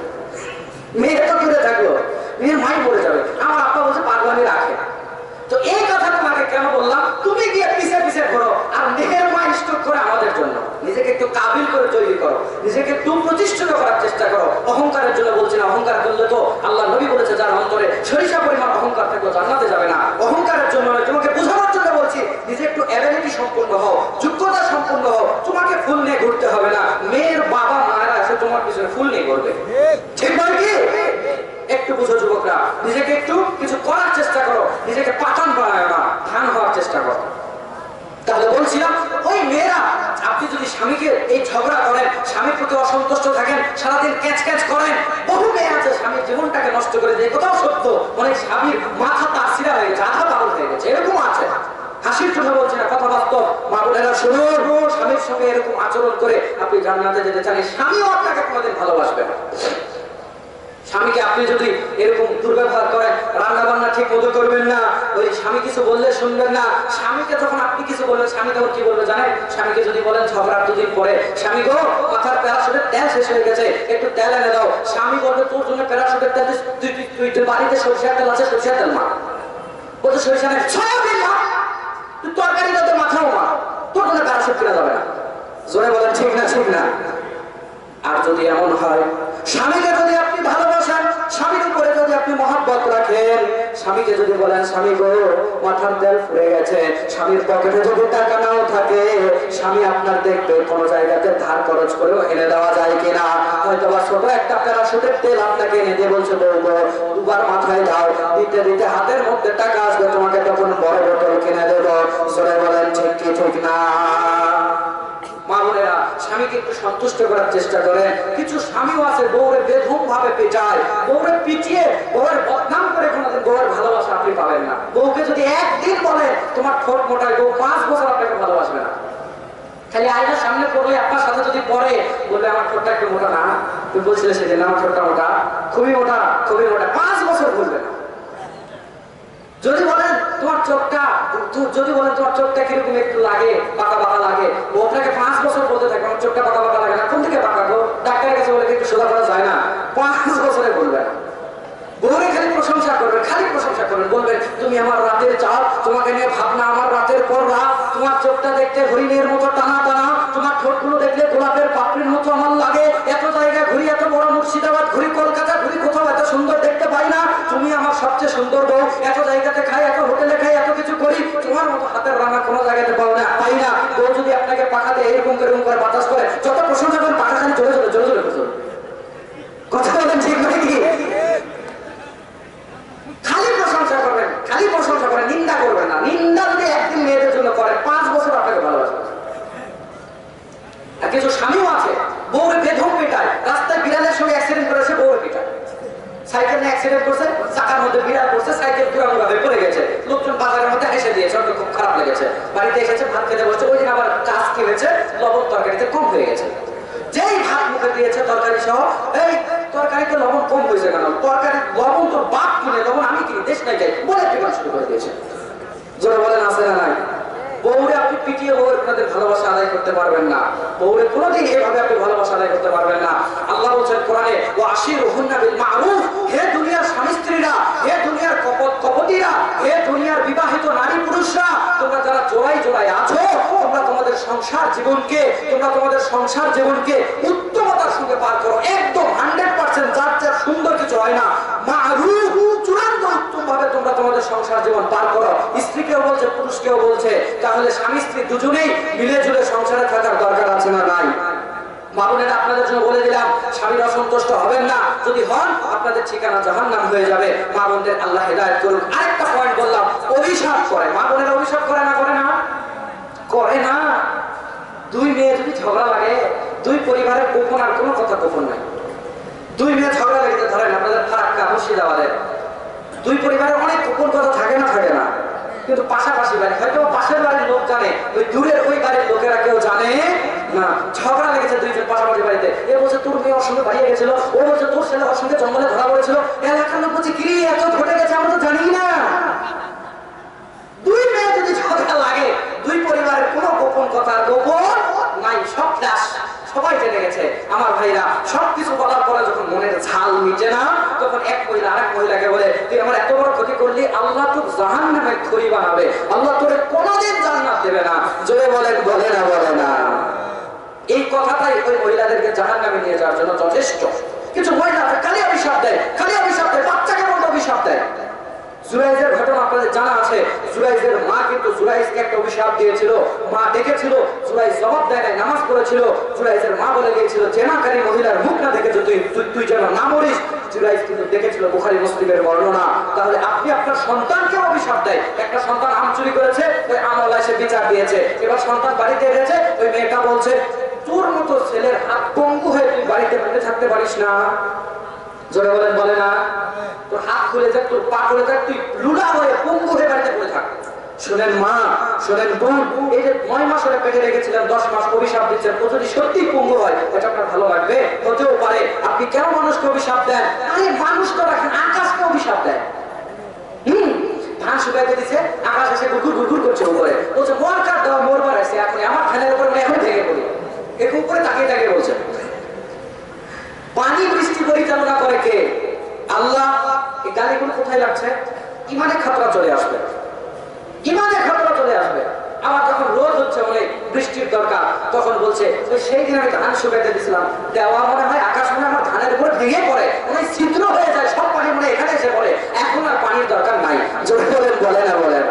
মেয়ে তো দূরে থাকলো, মেয়ের মাই মরে যাবে। আমার আব্বা বলছে পাগলামি রাখে। তো এই কথা তোমাকে কেন বললাম, তুমি গিয়ে পিছে পিছে করো আর মেয়ের মা স্ট্রোক করে আমাদের জন্য। নিজেকে একটু কাবিল করে তৈরি করো, নিজেকে একটু প্রতিষ্ঠিত করার চেষ্টা করো। অহংকারের জন্য বলছি না, অহংকার করলে তো আল্লাহ নবী বলেছে যার অন্তরে সরিষা পরিমাণ অহংকার থাকলে জান্নাতে যাবে না। অহংকারের জন্য নয়, তোমাকে বোঝানোর জন্য বলছি, নিজে একটু অ্যাবিলিটি সম্পূর্ণ হও, যোগ্যতা সম্পূর্ণ হও। তোমাকে ফুল নিয়ে ঘুরতে হবে না, মেয়ের বাবা মায়েরা এসে তোমার পিছনে ফুল নিয়ে ঘুরবে। ঠিক নয় কি? একটু বুঝো যুবকরা, নিজেকে একটু কিছু করার চেষ্টা করো, নিজেকে পাঠান বানায় না, ধান হওয়ার চেষ্টা করো। তাহলে বলছিলাম ওই মেয়েরা, আপনি যদি স্বামীকে এই ঝগড়া করেন, স্বামীর প্রতি অসন্তুষ্ট থাকেন, সারাদিন ক্যাচ ক্যাচ করেন, বহু মেয়ে আছে স্বামীর জীবনটাকে নষ্ট করে দেয়। কোথাও সত্য, অনেক স্বামীর মাথা তাসিরা হয়ে গেছে, আধা পাগল হয়ে গেছে, এরকম আছে। হাসির জন্য বলছি না, কথা বাস্তব। মা বোনেরা শুনুন, স্বামীর সঙ্গে এরকম আচরণ করে আপনি জান্নাতে যেতে চান, স্বামীও আপনাকে কোনোদিন ভালোবাসবে না। স্বামীকে আপনি যদি এরকম দুর্ব্যবহার করেন, রান্না বান্না ঠিক মতো করবেন না, ওই স্বামী কিছু বললে শুনবেন না, স্বামীকে যখন আপনি কিছু বলবেন স্বামী তখন কি বলবে জানেন? স্বামীকে যদি বলেন ঝগড়ার দুদিন পরে, স্বামী গো মাথার প্যারাশুটের তেল শেষ হয়ে গেছে, একটু তেল এনে দাও, স্বামী বলবে তোর জন্য প্যারাশুটের তেল, তুই বাড়িতে সরষের তেল আছে, সরষের তেল মা। বলতে সরষে নেই, সয়াবিন মা, তুই তরকারি দাও, মাথাও মা, তোর জন্য প্যারাশুট কিনা যাবে না। জোরে বলেন ঠিক না? ঠিক না? আর যদি এমন হয়, স্বামীকে যদি আপনি ভালোবাসেন, স্বামীর উপরে যদি আপনি মহব্বত রাখেন, স্বামীকে যদি বলেন স্বামী গো মাথার তেল ফুরে গেছে, স্বামীর পকেটে যদি টাকা নাও থাকে, স্বামী আপনার দেখবে কোন জায়গাতে ধার খরচ করেও এনে দেওয়া যায় কিনা। হয়তো বা ছোট একটা প্যারাশুটের তেল আপনাকে এনে দিয়ে বলছে বলবো দুবার মাথায় দাও, দিতে দিতে হাতের মধ্যে টাকা আসবে, তোমাকে তখন বড় বোতল কিনে দেবো। সরে বলেন ঠিক কি ঠিক না? মা বোনেরা, স্বামীকে একটু সন্তুষ্ট করার চেষ্টা করেন। কিছু স্বামীও আছে বউরে বেধম ভাবে পেটায়, বউরে পিটিয়ে বউয়ের বদনাম করে কোনোদিন বউয়ের ভালোবাসা আপনি পাবেন না। বউকে যদি একদিন বলে তোমার ঠোঁট মোটায়, বউ 5 বছর আপনাকে ভালোবাসবে না। খালি আয়নার সামনে পড়লে আপনার সাথে যদি পড়ে, বলবে আমার ঠোঁটটা একটু মোটা না, তুমি বলছিলে সেদিন আমার ঠোঁটটা মোটা, খুবই মোটা, খুবই মোটা, 5 বছর বলবে না। যদি বলেন তোমার চোখটা, যদি বলেন তোমার চোখটা কিরকম একটু লাগে, বাঁকা বাঁকা লাগে, ও আপনাকে 5 বছর বলতে থাকবে আমার চোখটা বাঁকা বাঁকা লাগে না। কোন থেকে বাঁকা গো? ডাক্তারের কাছে বলে একটু সোজা করা যায় না? 5 বছরে বলবে না। বউরে খালি প্রশংসা করবেন, খালি প্রশংসা করবেন, বলবেন তুমি আমার রাতের চাঁদ, তোমাকে নিয়ে ভাবনা আমার রাতের পর রাত, তোমার চোখটা দেখতে হরিণের মতো টানা টানা, তোমার ঠোঁটগুলো দেখলে গোলাপের পাপড়ির মতো আমার লাগে, এত জায়গায় ঘুরি, এত বড় মুর্শিদাবাদ ঘুরি, কলকাতা ঘুরি, কোথাও এত সুন্দর দেখতে পাই না, তুমি আমার সবচেয়ে সুন্দর বউ, এত জায়গাতে খাই, এত হোটেলে খাই, এত কিছু করি, তোমার মতো হাতের রান্না কোনো জায়গাতে পাই না। বউ যদি আপনাকে পাখা দিয়ে এরকম করে বাতাস করে, যত প্রশংসা করেন পাখা খালি জোরে জোরে জোরে জোরে জোরে। কথা বলেন ঠিক নয় কি? খালি প্রশংসা করবেন, খালি প্রশংসা করেন, নিন্দা করবেন না। নিন্দা যদি একদিন মেয়েদের জন্য করেন, 5 বছর আপনাকে ভালোবাসবে। আর কিছু স্বামীও আছে বউরে বেধম পেটায়, রাস্তায় বিড়ালের সঙ্গে অ্যাক্সিডেন্ট করেছে, বউরে পেটায়, সাইকেল নিয়ে অ্যাক্সিডেন্ট করছে, চাকার মধ্যে বিড়াল পড়ছে, সাইকেল পুরানো ভাবে পড়ে গেছে, লোকজন বাজারের মধ্যে হেসে দিয়েছে, ওকে খুব খারাপ লেগেছে, বাড়িতে এসেছে ভাত খেতে বসছে, ওই দিন আবার কাজ কি হয়েছে, লবণ তরকারিতে কম হয়ে গেছে। যেই ভাত মুখে দিয়েছে তরকারি সহ, এই তরকারিতে লবণ কম হয়েছে কেন? তরকারি লবণ তোর বাপ কিনে, লবণ আমি কিনি, দেশ নাই যাই বলে পেটানো শুরু করে দিয়েছে। জোরে বলেন আছে না নাই? বউরে আপনি পিটিয়ে বউয়ের আপনাদের ভালোবাসা আদায় করতে পারবেন না। বউরে কোনোদিন এভাবে আপনি ভালোবাসা আদায় করতে পারবেন না। আল্লাহ বলছেন কোরআনে, ওয়া আশিরুহুন্না বিল মারুফ, হে দুনিয়ার স্বামী স্ত্রীরা, হে দুনিয়ার কপটিরা, হে দুনিয়ার বিবাহিত নারী পুরুষরা, তোমরা যারা জোড়ায় জোড়ায় আছো, তোমরা তোমাদের সংসার জীবনকে উত্তমতার সঙ্গে পার করো। একদম 100% যার সুন্দর কিছু হয় না, মারুফ চূড়ান্ত উত্তম ভাবে তোমরা তোমাদের সংসার জীবন পার করো। স্ত্রীকেও বলছে, পুরুষকেও বলছে। তাহলে স্বামী স্ত্রী দুজনেই মিলে ঝুলে সংসারে থাকার দরকার আছে না নাই? মা বোনেরা, আপনাদের জন্য বলে দিলাম, স্বামীর অসন্তুষ্ট হবেন না। যদি হন, আপনাদের ঠিকানা জাহান্নাম হয়ে যাবে। মা বোনদের আল্লাহ হেদায়েত করুন। আরেকটা পয়েন্ট বললাম, অভিশাপ করে। মা বোনেরা অভিশাপ করে না? করে না? করে না। 2 মেয়ে যদি ঝগড়া লাগে, 2 পরিবারের গোপন আর কোনো কথা গোপন নাই। 2 মেয়ে ঝগড়া লেগেছে, ধরেন আপনাদের ফারাক্কা মুর্শিদাবাদের, দুই পরিবারের অনেক গোপন কথা থাকে না কিন্তু পাশাপাশি বাড়ি, হয়তো পাশের বাড়ির লোক জানে, ওই দূরের ওই বাড়ির লোকেরা কেউ জানে না। ঝগড়া লেগেছে দুইজন পাশাপাশি বাড়িতে, এ বলছে তোর মেয়ে ওর সঙ্গে বাড়িয়ে গেছিল, ও বলছে তোর ছেলে ওর সঙ্গে জঙ্গলে ধরা পড়েছিল। এলাকার লোক বলছে কি এত ঘটে গেছে আমরা তো জানি না। দুই মেয়ে যদি ঝগড়া লাগে, দুই পরিবারের কোনো গোপন কথা গোপন নাই, সব ফ্ল্যাশ, সবাই জেনে গেছে। আমার ভাইরা, সবকিছু বলার পরে যখন মনের ঝাল মিটে না, তখন এক মহিলা আরেক মহিলাকে বলে তুই আমার এত বড় ক্ষতি করলি, আল্লাহ তোর জাহান্নামের খড়ি বানাবে, আল্লাহ তোরে কোনোদিন জান্নাত দেবে না। জোরে বলেন, বলে না বলে না। এই কথাটাই ওই মহিলাদেরকে জাহান্নামে নিয়ে যাওয়ার জন্য যথেষ্ট। কিছু মহিলা খালি অভিশাপ দেয়, বাচ্চাকে বলতে অভিশাপ দেয়। জুরাইজের ঘটনা আপনাদের জানা আছে। জুরাইজের মা কিন্তু জুরাইজকে একটা অভিশাপ দিয়েছিল। মা দেখেছিল, জুরাইজ জবাব দেয় নাই, নামাজ পড়েছিল। জুরাইজের মা বলে গিয়েছিল জেনাকারী মহিলার মুখ না দেখে তুই যেন না মরিস। জুরাইজ কিন্তু দেখেছিল, বুখারী মুসলিমের বর্ণনা। তাহলে আপনি আপনার সন্তানকে অভিশাপ দেয়। একটা সন্তান আম চুরি করেছে, ওই আমলা এসে বিচার দিয়েছে। এবার সন্তান বাড়িতে এনেছে, ওই মেয়েটা বলছে তোর মতো ছেলের হাত পঙ্গু হয়ে তুই বাড়িতে বসে থাকতে পারিস না। জোরে বলেন, বলে না। তোর হাত খুলে যাক, তোর পা খুলে যাক, তুই লুলা হয়ে পঙ্গু হয়ে বাড়িতে পড়ে থাক। শোনেন মা, শোনেন বোন, এই যে 9 মাস ওরা পেটে রেখেছিলেন, 10 মাস অভিশাপ দিচ্ছেন, ও যদি সত্যি পঙ্গু হয়, এটা আপনার ভালো লাগবে? হতেও পারে। আপনি কেন মানুষকে অভিশাপ দেন? আরে মানুষ তো রাখেন, আকাশকে অভিশাপ দেন। ধান শুকাইতে দিচ্ছে, আকাশ এসে গুড়গুড় গুড়গুড় করছে উপরে, বলছে মোর কাঠ দেওয়া মোর বাড়াইছে, আমার ফ্যানের উপরে এখন ভেঙে পড়ি। এরকম করে তাকিয়ে তাকিয়ে বলছে। পানি বৃষ্টি পরিচালনা করে কে? আল্লাহ। এই গালিগুলো কোথায় লাগছে? ইমানে খাতরা চলে আসবে, ইমানে খাতরা চলে আসবে। আবার যখন রোদ হচ্ছে, অনেক বৃষ্টির দরকার, তখন বলছে সেই দিন আমি ধান শুকাইতে দিয়েছিলাম, দেওয়া মনে হয় আকাশ মনে আমার ধানের উপরে ভেঙে পড়ে, অনেক ছিদ্র হয়ে যায়, সব পানি মনে এখানে এসে পড়ে, এখন আর পানির দরকার নাই। জোরে বলেন, বলে না বলে না।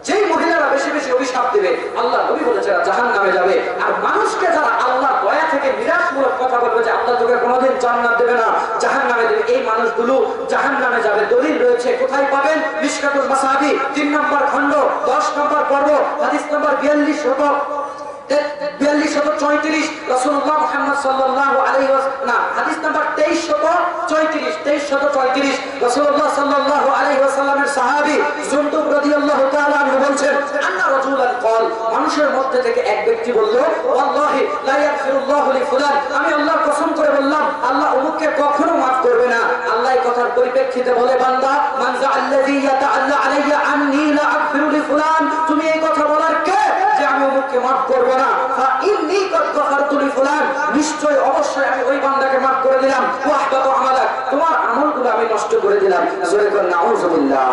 যেই মহিলারা বেশি বেশি অভিশাপ দেবে, আল্লাহ নবী বলেছে জাহান্নামে যাবে। আর মানুষকে যারা আল্লাহ দয়া থেকে নিরাশমূলক কথা বলবে যে আল্লাহ তোকে কোনোদিন জান্নাত দেবে না, জাহান্নামে দেবে, এই মানুষগুলো জাহান্নামে যাবে। দলিল রয়েছে, কোথায় পাবেন? মিশকাতুল মাসাবি 3 নম্বর খণ্ড 10 নম্বর পর্ব, হাদিস নম্বর 4234 রাসূলুল্লাহ মুহাম্মদ সাল্লাল্লাহু আলাইহি ওয়াসাল্লাম, না, হাদিস নাম্বার 2334 রাসূলুল্লাহ সাল্লাল্লাহু আলাইহি ওয়াসাল্লামের সাহাবী জুনদুব রাদিয়াল্লাহু তাআলা আনহু বলেন, আন্না রাজুলান ক্বাল, মানুষের মধ্যে থেকে এক ব্যক্তি বলল, ওয়াল্লাহি লা ইয়াগফিরুল্লাহু লি ফুলান, আমি আল্লাহর কসম করে বললাম আল্লাহ অমুককে কখনো maaf করবে না। আল্লাহ এই কথার পরিপ্রেক্ষিতে বলে, বান্দা মান যাআল্লাযী ইয়াতাআল্লা আলাইয়া আন্নী লা আগফিরু লি ফুলান, তুমি এই কথা বলার কে যে আমি অমুককে maaf করব না? ফা ইন্নী কদ গফারতু লি ফুলান, নিশ্চয় অবশ্যই আমি ওই বান্দাকে maaf করে দিলাম। ওয়া আহবাতু আমালাক, তোমার আমলগুলো আমি নষ্ট করে দিলাম। জোরে করে নাউযুবিল্লাহ।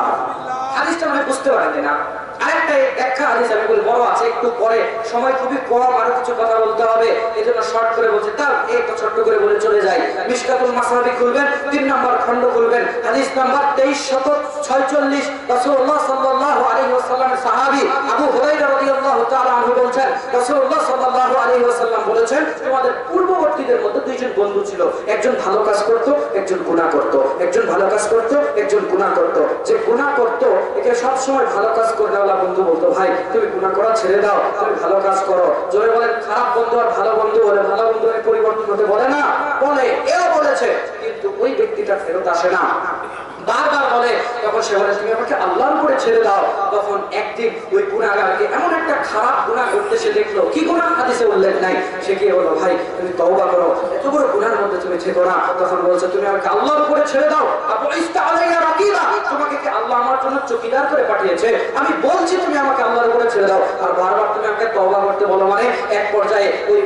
হাদিসটা আমি বুঝতে পারি না। আরেকটা ব্যাখ্যা হাদিস আমি বলি, বড় আছে, একটু পরে, সময় খুবই কম, আরো কিছু কথা বলতে হবে, এজন্য শর্ট করে বলছি। তার একটা ছোট্ট করে বলে চলে যাই। মিশকাতুল মাসাবি খুলবেন, 3 নম্বর খণ্ড খুলবেন, হাদিস নাম্বার 2346, রাসূলুল্লাহ সাল্লাল্লাহু আলাইহি ওয়াসাল্লামের সাহাবী আবু হুরায়রা রাদিয়াল্লাহু তাআলা আনহু বলেন, রাসূলুল্লাহ সাল্লাল্লাহু আলাইহি ওয়াসাল্লাম বলেছেন, তোমাদের পূর্ববর্তীদের মধ্যে 2 জন বন্ধু ছিল, একজন ভালো কাজ করত, একজন গুনাহ করত। একজন ভালো কাজ করত, একজন গুনাহ করত। যে গুনাহ করত, একে সব সময় ভালো কাজ করে বন্ধু বলতো, ভাই তুমি গুনাহ করা ছেড়ে দাও, তুমি ভালো কাজ করো। জোরে বলেন, খারাপ বন্ধু আর ভালো বন্ধু বলে, ভালো বন্ধু পরিবর্তন হতে বলে না, বলে, এও বলেছে, কিন্তু ওই ব্যক্তিটা ফেরত আসে না, বারবার বলে। তখন সে বলে তুমি আমাকে আল্লাহর উপরে ছেড়ে দাও। তখন একদিন ওই গুনাহগারকে এমন একটা খারাপ গুনাহ করতে সে দেখলো, কি গুনাহ হাদিসে উল্লেখ নাই, সে গিয়ে বলল, ভাই তুমি তওবা করো, এত বড় গুনাহের মধ্যে তুমি থেকো না। তখন বলছে তুমি আমাকে আল্লাহর উপরে ছেড়ে দাও। আবু ইস্তা আলাইয়া রাকিবা, তোমাকে কি আল্লাহ আমার জন্য চকিদার করে পাঠিয়েছে? আমি বলছি তুমি আমাকে আল্লাহর উপরে ছেড়ে দাও, আর বারবার তুমি আমাকে তওবা করতে বলো। মানে এক পর্যায়ে ওই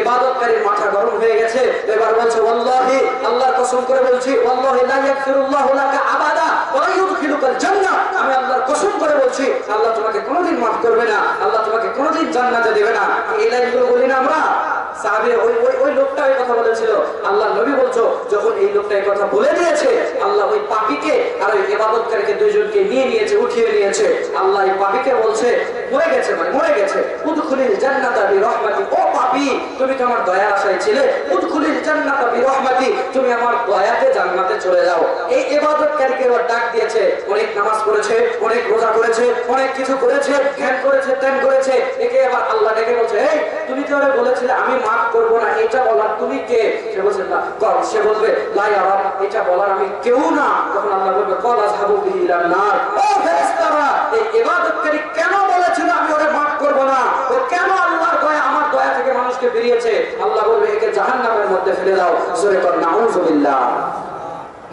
ইবাদতকারীর মাথা গরম হয়ে গেছে। এবার বলছে, ওয়াল্লাহি, আল্লাহর কসম করে বলছি, ওয়াল্লাহি লা ইয়াগফিরুল্লাহু লাকা আবাদা ওয়া লা ইউদখিলুকাল জান্নাহ, আমি আল্লাহর কসম করে বলছি আল্লাহ তোমাকে কোনোদিন maaf করবে না, আল্লাহ তোমাকে কোনোদিন জান্নাতে দেবে না। এই লাইনগুলো বলি না আমরা। সাহাবী ওই লোকটা এই কথা বলেছিল। আল্লাহ নবী বলছো, যখন এই লোকটা এই কথা বলে দিয়েছে, আল্লাহ ওই পাপীকে আর ওই ইবাদতকারীকে 2 জনকে নিয়েছে, উঠিয়ে নিয়েছে। আল্লাহ এই পাপীকে বলছে, মরে গেছে মানে মরে গেছে। উদখুলিল জান্নাতা বিরহমাতি, ও পাপী তুমি তো আমার দয়ার আশায় ছিলে, উদখুলিল জান্নাতা বিরহমাতি তুমি আমার দয়াতে জান্নাতে চলে যাও। এই ইবাদতকারীকে ওর ডাক দিয়েছে, অনেক নামাজ পড়েছে, অনেক রোজা করেছে, অনেক কিছু করেছে, ধ্যান করেছে, ধ্যান করেছে, একে আবার আল্লাহ ডেকে বলছে, এই তুমি তো ওরে বলেছিলে আমি মাফ করব না, এটা বলার তুমি কে? সে বলছে না, সে বলবে লা ইয়া রাব, এটা বলার আমি কেউ না। তখন আল্লাহ বলবে ক্বাল আযহাবু বিহি ইলান নার, ও ফেরেশতারা এই ইবাদতকারী কেন বলেছিল আমি ওরে মাফ করব না, ও কেন আল্লাহর দয়া আমার দয়া থেকে মানুষকে বেরিয়েছে, আল্লাহ বলবে একে জাহান্নামের মধ্যে ফেলে দাও। জোরে কর নাউযুবিল্লাহ।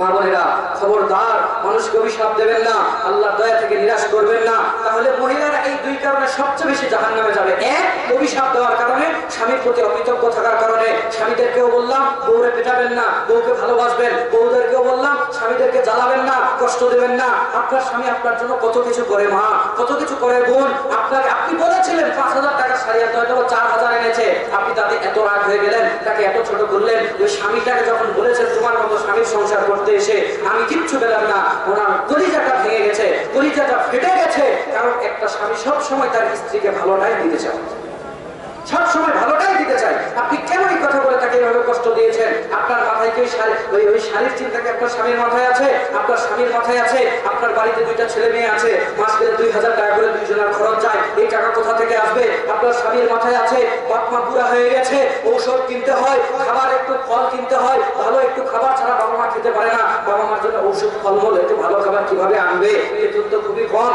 মা বোনেরা খবরদার, মানুষকে অভিশাপ দেবেন না, আল্লাহর দয়া থেকে নিরাশ করবেন না, তাহলে মহিলারা এই দুই কারণে সবচেয়ে বেশি জাহান্নামে যাবে। এক, অভিশাপ দেওয়ার কারণে, স্বামীর প্রতি অকৃতজ্ঞ থাকার কারণে। স্বামীদেরকেও বললাম বউরে পেটাবেন না, বউকে ভালোবাসবেন। বউদেরকেও বললাম স্বামীদেরকে জ্বালাবেন না, কষ্ট দেবেন না। আপনার স্বামী আপনার জন্য কত কিছু করে, মা কত কিছু করে, বোন আপনাকে, আপনি বলেছিলেন 5,000 টাকা শাড়ি আনতে, হয়তো 4,000 এনেছে, আপনি তাতে এত রাগ হয়ে গেলেন, তাকে এত ছোট করলেন। ওই স্বামীটাকে যখন বলেছেন তোমার মতো স্বামীর সংসার করতে এসে আমি কিচ্ছু পেলাম না, ওনার কলিজাটা ভেঙে গেছে, কলিজাটা ফেটে গেছে। কারণ একটা স্বামী সব সময় তার স্ত্রীকে ভালোটাই দিতে চায়, সব সময় ভালোটাই দিতে চায়। আপনি কেন এই কথা বলে তাকে এভাবে কষ্ট দিয়েছেন? আপনার মাথায় কি ওই শাড়ির চিন্তা কি আপনার স্বামীর মাথায় আছে? আপনার স্বামীর মাথায় আছে? আপনার বাড়িতে 2টা ছেলে মেয়ে আছে, মাস গেলে 2,000 টাকা করে দুইজনের খরচ যায়, এই টাকা কোথা থেকে আসবে? আপনার স্বামীর মাথায় আছে বাপ মা বুড়া হয়ে গেছে, ঔষধ কিনতে হয়, খাবার একটু ফল কিনতে হয়, ভালো একটু খাবার ছাড়া বাবা মা খেতে পারে না, বাবা মার জন্য ঔষধ ফলমূল একটু ভালো খাবার কিভাবে আনবে? বেতন তো খুবই কম।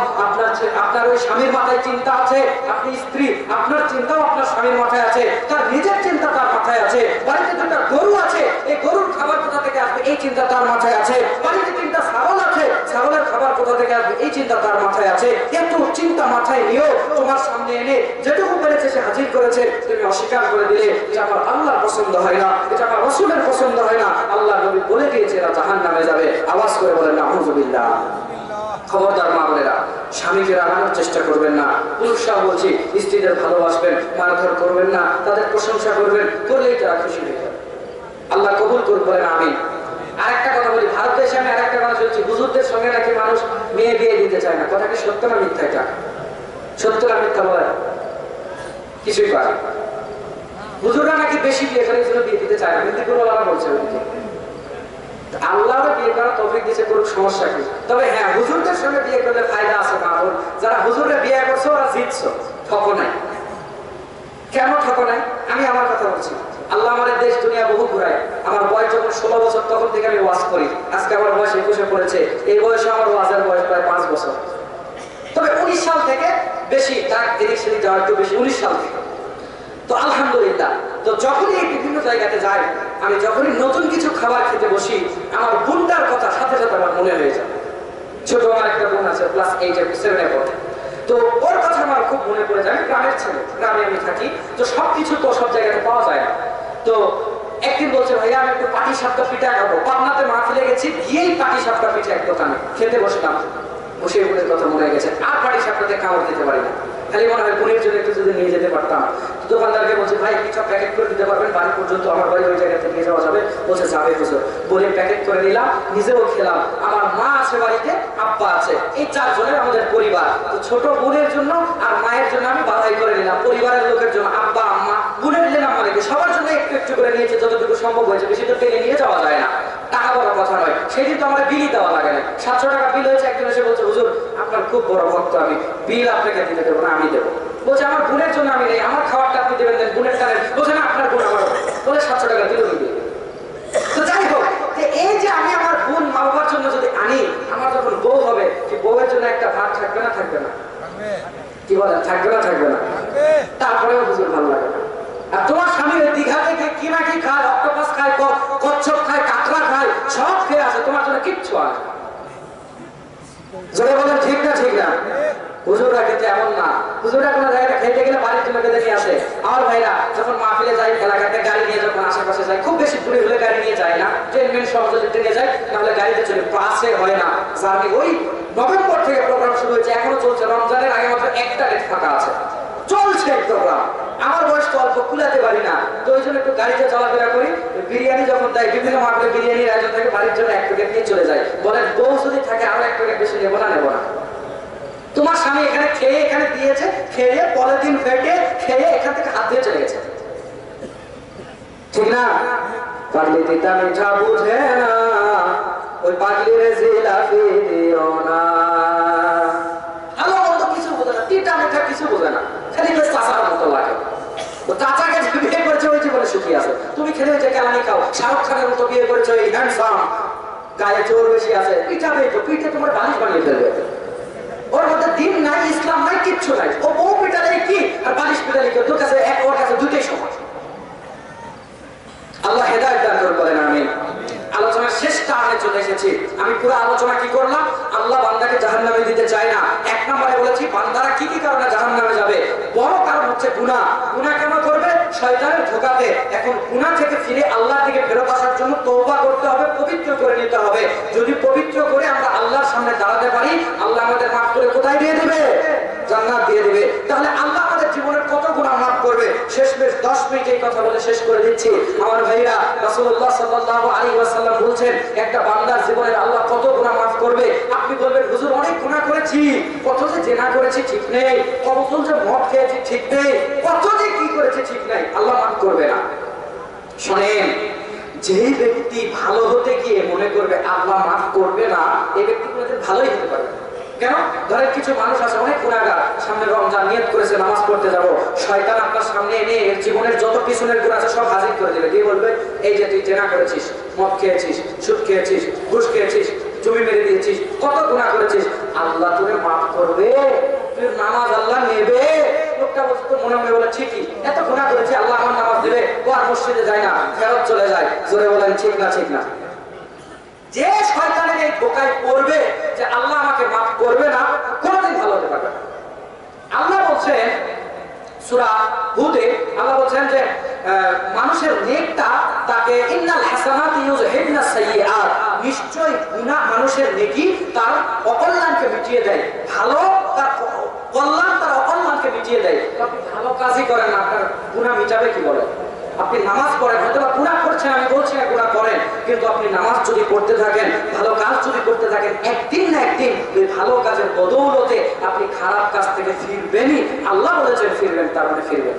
আপনার ওই স্বামীর মাথায় চিন্তা আছে, আপনি স্ত্রী, আপনার চিন্তাও আপনার স্বামীর মাথায় আছে, তার নিজের চিন্তা তার মাথায় আছে। বাড়িতে 2টা গরু আছে, এই গরুর খাবার কোথা থেকে আসবে এই চিন্তা তার মাথায় আছে। বাড়িতে 3টা ছাগল আছে, ছাগলের খাবার কোথা থেকে আসবে এই চিন্তা তার মাথায় আছে। এত চিন্তা মাথায় নিয়েও তোমার সামনে এনে যেটুকু পেরেছে সে হাজির করেছে, তুমি অস্বীকার করে দিলে, এটা আমার আল্লাহর পছন্দ হয় না, এটা আমার রাসূলের পছন্দ হয় না। আল্লাহ নবী বলে দিয়েছে এরা জাহান্নামে যাবে। আওয়াজ করে বলেন নাউযুবিল্লাহ। খবরদার মা বোনেরা, স্বামীকে রাগানোর চেষ্টা করবেন না। পুরুষরা বলছি স্ত্রীদের ভালোবাসবেন, মারধর করবেন না, তাদের প্রশংসা করবেন, করলেই তারা খুশি হয়ে যাবে। আল্লাহ কবুল করুন, বলেন আমিন। আরেকটা কথা বলি, ভারত দেশে আমি আরেকটা কথা শুনছি, হুজুরদের সঙ্গে নাকি মানুষ মেয়ে বিয়ে দিতে চায় না। কথা কি সত্য না মিথ্যা? এটা সত্য না মিথ্যা বলেন? কিছুই পারে। হুজুররা নাকি বেশি বিয়ে করে, এই জন্য বিয়ে দিতে চায় না, কিন্তু কোনো বলছে আল্লাহ বিয়ে করা তৌফিক দিয়েছে, কোনো সমস্যা কি? তবে হ্যাঁ, হুজুরদের সঙ্গে বিয়ে করলে ফায়দা আছে। মাহবুব যারা হুজুরে বিয়ে করছো ওরা জিতছো, ঠকো নাই। কেন ঠকো নাই? আমি আমার কথা বলছি। আল্লাহ আমাদের দেশ দুনিয়া বহু ঘুরায়। আমার বয়স যখন 16 বছর তখন থেকে আমি ওয়াজ করি। আজকে আমার বয়স 21-এ পড়েছে। এই বয়সে আমার ওয়াজের বয়স প্রায় 5 বছর। তবে 19 সাল থেকে বেশি, তার এদিক সেদিক যাওয়া একটু বেশি, 19 সাল থেকে। তো আলহামদুলিল্লাহ, তো যখনই এই বিভিন্ন জায়গাতে যাই, আমি যখনই নতুন কিছু খাবার খেতে বসি, আমার বোনটার কথা সাথে সাথে আমার মনে হয়ে যায়। ছোট আমার একটা বোন আছে, ক্লাস 8-এ 7-এ পড়ে। তো ওর কথা আমার খুব মনে পড়ে যায়। আমি গ্রামের ছেলে, গ্রামে আমি থাকি, তো সবকিছু তো সব জায়গাতে পাওয়া যায় না। তো একদিন বলছে ভাইয়া আমি একটু পাটি সাপটা পিঠা খাবো। পাবনাতে মাহফিলে গেছি, গিয়েই পাটি সাপটা পিঠা এক দোকানে খেতে বসলাম। বসে বোনের কথা মনে গেছে, আর পাটি সাপটাতে কামড় দিতে পারি না। খালি মনে হয় বোনের জন্য একটু যদি নিয়ে যেতে পারতাম। দোকানদারকে বলছে ভাই কিছু প্যাকেট করে দিতে পারবেন, বাড়ি পর্যন্ত, আমার বাড়ি ওই জায়গাতে নিয়ে যাওয়া যাবে? বলছে যাবে হুজুর। বলে প্যাকেট করে নিলাম, নিজেও খেলাম। আমার মা আছে বাড়িতে, আব্বা আছে, এই 4 জনের আমাদের পরিবার। তো ছোট বোনের জন্য আর মায়ের জন্য আমি বাধাই করে নিলাম, পরিবারের লোকের জন্য, আব্বা আম্মা বোনের নিলাম, মানে সবার জন্য একটু একটু করে নিয়েছে, যতটুকু সম্ভব হয়েছে। বেশি তো টেনে নিয়ে যাওয়া যায় না, টাকা বড় কথা নয়। সেদিন তো আমার বিলই দেওয়া লাগে না, 700 টাকা বিল হয়েছে। একজন এসে বলছে হুজুর আপনার খুব বড় ভক্ত, আমি বিল আপনাকে দিতে দেবো না, আমি দেবো। বলছে আমার বোনের জন্য আমি নেই, আমার খাবারটা আপনি দেবেন, দেন বোনের টানেন। বলছে না আপনার বোন আমার, বলে 700 টাকা দিল দিবে। তো যাই হোক, এই যে আমি আমার বোন মা বাবার জন্য যদি আনি, আমার যখন বউ হবে, কি বউয়ের জন্য একটা ভাত থাকবে না? থাকবে না? কি বলেন, থাকবে না? থাকবে না? তারপরেও হুজুর ভালো লাগে না। আর তোমার স্বামী দীঘা থেকে কি না কি খায়, অক্টোপাস খায়, কচ্ছপ খায়, কাঁকড়া খায়, সব খেয়ে আসে, তোমার জন্য কিচ্ছু আসে। জোরে বলেন ঠিক না? ঠিক না? হুজুররা কিন্তু এমন না। হুজুররা কোনো জায়গাটা খেতে গেলে বাড়ির জন্য বেঁধে নিয়ে আসে। আমার ভাইরা যখন মাহফিলে যাই, এলাকাতে গাড়ি নিয়ে যখন আশেপাশে যাই, খুব বেশি দূরে হলে গাড়ি নিয়ে যায় না, ট্রেন সহজে ট্রেনে যায়, নাহলে গাড়িতে চলে, বাসে হয় না জার্নি। ওই নভেম্বর থেকে প্রোগ্রাম শুরু হয়েছে, এখনো চলছে। রমজানের আগে মাত্র একটা ডেট ফাঁকা আছে, চলছে প্রোগ্রাম। আমার বয়স তো অল্প, কুলাতে পারি না, তো ওই জন্য একটু গাড়িতে চলাফেরা করি। বিরিয়ানি যখন দেয়, বিভিন্ন মাহফিলে বিরিয়ানির আয়োজন থাকে, বাড়ির জন্য 1 প্যাকেট নিয়ে চলে যায়। বলেন বউ যদি থাকে আরো 1 প্যাকেট বেশি নেবো না? নেবো না। তোমার স্বামী এখানে খেয়ে এখানে দিয়ে খেয়েছে, খেয়ে পলিথিন ফেটে খেয়ে এখান থেকে হাত দিয়ে চলে গেছে, ঠিক না? পাগলি তিতা মিঠা বুঝে না, ওই পাগলির জিলাপি দিও না। ভালো মন্দ কিছু বোঝে না, তিতা মিঠা কিছু বোঝে না, খালি বেশ চাচার মতো লাগে। ও চাচাকে যে বিয়ে করেছে ওই জীবনে সুখী আছে। তুমি খেলে যে কেলানি খাও, শাহরুখ খানের মতো বিয়ে করেছে, ওই হ্যান্ডসাম, গায়ে জোর বেশি আছে, পিঠাবে তো পিঠে তোমার বালিশ বানিয়ে ফেলবে। ওর মধ্যে দিন নাই, ইসলাম নাই, কিচ্ছু নাই। ও বউ পিটালে কি আর বালিশ পিটালে কি, তোর কাছে এক, ওর কাছে দুটোই সমান। আল্লাহ হেদায়েত দান করুন, বলেন আমিন। আলোচনার শেষ টার্মে চলে এসেছি। আমি পুরো আলোচনা কি করলাম? আল্লাহ বান্দাকে জাহান্নামে দিতে চায় না। এক নম্বরে বলেছি বান্দারা কি কি কারণে জাহান্নামে যাবে। বড় কারণ হচ্ছে গুনাহ। গুনাহ কেন করবে? শয়তানের ধোঁকাতে। এখন গুনাহ থেকে ফিরে আল্লাহর দিকে ফেরত আসার জন্য তওবা করতে হবে, পবিত্র করে নিতে হবে। যদি পবিত্র করে আমরা আল্লাহর সামনে দাঁড়াতে পারি, আল্লাহ আমাদের মাফ করে কোথায় দিয়ে দিবে? জান্নাত দিয়ে দিবে। তাহলে আল্লাহ আমাদের জীবনের কত গুনাহ মাফ করবে? শেষমেশ 10 মিনিট এই কথা বলে শেষ করে দিচ্ছি। আমার ভাইরা, রাসূলুল্লাহ সাল্লাল্লাহু আলাইহি ওয়াসাল্লাম বলছেন একটা বান্দার জীবনের আল্লাহ কত গুনাহ মাফ করবে। আপনি বলবেন হুজুর অনেক গুনাহ করেছি, কত যে জিনা করেছি ঠিক নেই, কত যে মদ খেয়েছি ঠিক নেই, কত যে কি করেছি ঠিক নেই, আল্লাহ মাফ করবে না। শুনেন, যেই ব্যক্তি ভালো হতে গিয়ে মনে করবে আল্লাহ মাফ করবে না, এই ব্যক্তি কোনোদিন ভালোই হতে পারবে না। কেন? ধরেন কিছু মানুষ আছে অনেক গুনাহগার, সামনে রমজান, নিয়ত করেছে নামাজ পড়তে যাব, শয়তান আপনার সামনে এনে জীবনের যত পিছনের গুনাহ আছে সব হাজির করে দেবে। দিয়ে বলবে এই যে তুই জেনা করেছিস, মদ খেয়েছিস, সুদ খেয়েছিস, ঘুষ খেয়েছিস, জমি মেরে দিয়েছিস, কত গুনাহ করেছিস, আল্লাহ তোরে মাফ করবে, তুই নামাজ আল্লাহ নেবে। লোকটা বলছে তো মনে মনে বলে ঠিকই, এত গুনাহ করেছি আল্লাহ আমার নামাজ দেবে, ও আর মসজিদে যায় না, ফেরত চলে যায়। জোরে বলেন ঠিক না? ঠিক না? যে শয়তানের এই ধোঁকায় পড়বে যে আল্লাহ আমাকে মাফ করবে না, কোনোদিন ভালো হতে পারবে না। আল্লাহ বলছেন সূরা হুদে, আল্লাহ বলছেন যে মানুষের নেকটা তাকে ইন্নাল হাসানাতি ইউযহিবনাস সাইয়্যাত, নিশ্চয় গুনাহ মানুষের নেকি তার অকল্যাণকে মিটিয়ে দেয়, ভালো তার কল্যাণ তার অকল্যাণকে মিটিয়ে দেয়। আপনি ভালো কাজই করেন না, আপনার গুনাহ মিটাবে কি বলেন? আপনি নামাজ পড়েন, হয়তো বা গুনাহ করছেন, আমি বলছি না গুনাহ করেন, কিন্তু আপনি নামাজ যদি পড়তে থাকেন, ভালো কাজ যদি করতে থাকেন, একদিন না একদিন ওই ভালো কাজের বদৌলতে আপনি খারাপ কাজ থেকে ফিরবেনই। আল্লাহ বলেছেন ফিরবেন, তার মানে ফিরবেন।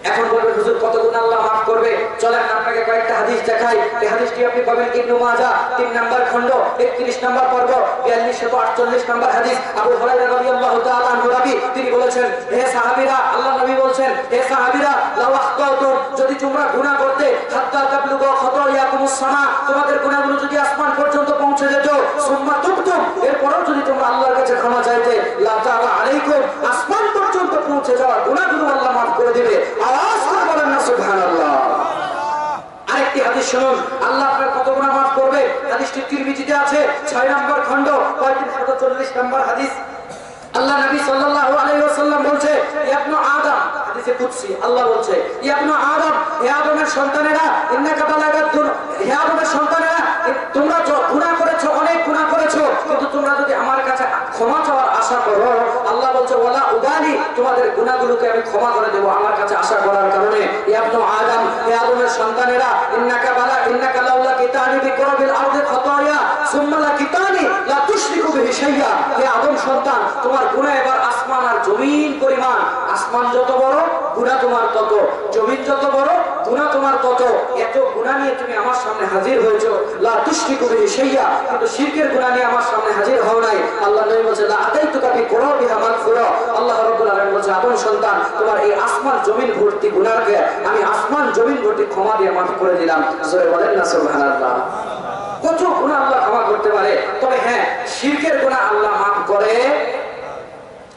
এখন বলবেন হুজুর কত গুনাহ আল্লাহ মাফ করবে? চলেন আপনাকে কয়েকটা হাদিস দেখাই। এই হাদিসটি আপনি পাবেন ইবনে মাজাহ 3 নম্বর খণ্ড 31 নম্বর পর্ব 4248 নম্বর হাদিস। আবু হুরায়রা রাদিয়াল্লাহু তাআলা আনহু রাবি, তিনি বলেছেন হে সাহাবীরা, আল্লাহ নবী বলেন হে সাহাবীরা, লাউ আখতাতুম, যদি তোমরা গুনাহ করতে, হাত্তা তাবলুগু খাতায়াকুমুস সামা, তোমাদের গুনাহগুলো যদি আসমান পর্যন্ত পৌঁছে যেত, সুম্মা তুবতুম, এরপরও যদি তোমরা আল্লাহর কাছে ক্ষমা চাইতে, লা তাআলা আলাইকুম, আসমান পর্যন্ত পৌঁছে যাওয়া গুনাহগুলো আল্লাহ মাফ করে দিবে। আওয়াজ করে বলেন না সুবহানাল্লাহ। আরেকটি হাদিস শুনুন, আল্লাহ আপনার কত গুনাহ মাফ করবে। হাদিসটি তিরমিজিতে আছে 6 নম্বর খণ্ড 3540 নম্বর হাদিস। আল্লাহ নবী সাল্লাল্লাহু আলাইহি ওয়াসাল্লাম বলছে ইবনে আদম, হাদিসে কুদসি, আল্লাহ বলছে ইবনে আদম, হে আদমের সন্তানেরা, ইন্নাকা বালাগাতুন, হে আদমের সন্তানেরা, তোমরা গুনাহ করেছো, অনেক গুনাহ করেছো, কিন্তু তোমরা যদি আমার কাছে ক্ষমা চাওয়ার আশা করো, আল্লাহ বলছে ওয়ালা উবালি, তোমাদের গুনাহগুলোকে আমি ক্ষমা করে দেব আমার কাছে আশা করার কারণে। ইবনে আদম, হে আদমের সন্তানেরা, ইন্নাকা লাউলা কিতানি বিকরাবিল আরদি খাতায়া সুম্মা লা কিতানি লা তুশরিকু বিহি শাইয়া, হে আদম সন্তান, তোমার গুনাহ এবার আসমান আর জমিন পরিমাণ। আসমান যত বড় গুনাহ তোমার তত, জমিন যত বড় গুনাহ তোমার তত। এত গুনাহ নিয়ে তুমি আমার সামনে হাজির হয়েছো, লা তুশরিকু বিহি শাইয়া, কিন্তু শিরকের গুনাহ নিয়ে আমার সামনে হাজির হও নাই। আল্লাহ নবী বলেন লা আতাইতুকা বিকুরাবিহা মাগফিরা, আল্লাহ রাব্বুল আলামিন বলেন আদম সন্তান, তোমার এই আসমান জমিন ভর্তি গুনাহকে আমি আসমান জমিন ভর্তি ক্ষমা দিয়ে মাফ করে দিলাম। জোরে বলেন না সুবহানাল্লাহ। কত গুনাহ আল্লাহ ক্ষমা করতে পারে, তবে হ্যাঁ শিরকের গুনাহ আল্লাহ মাফ করে।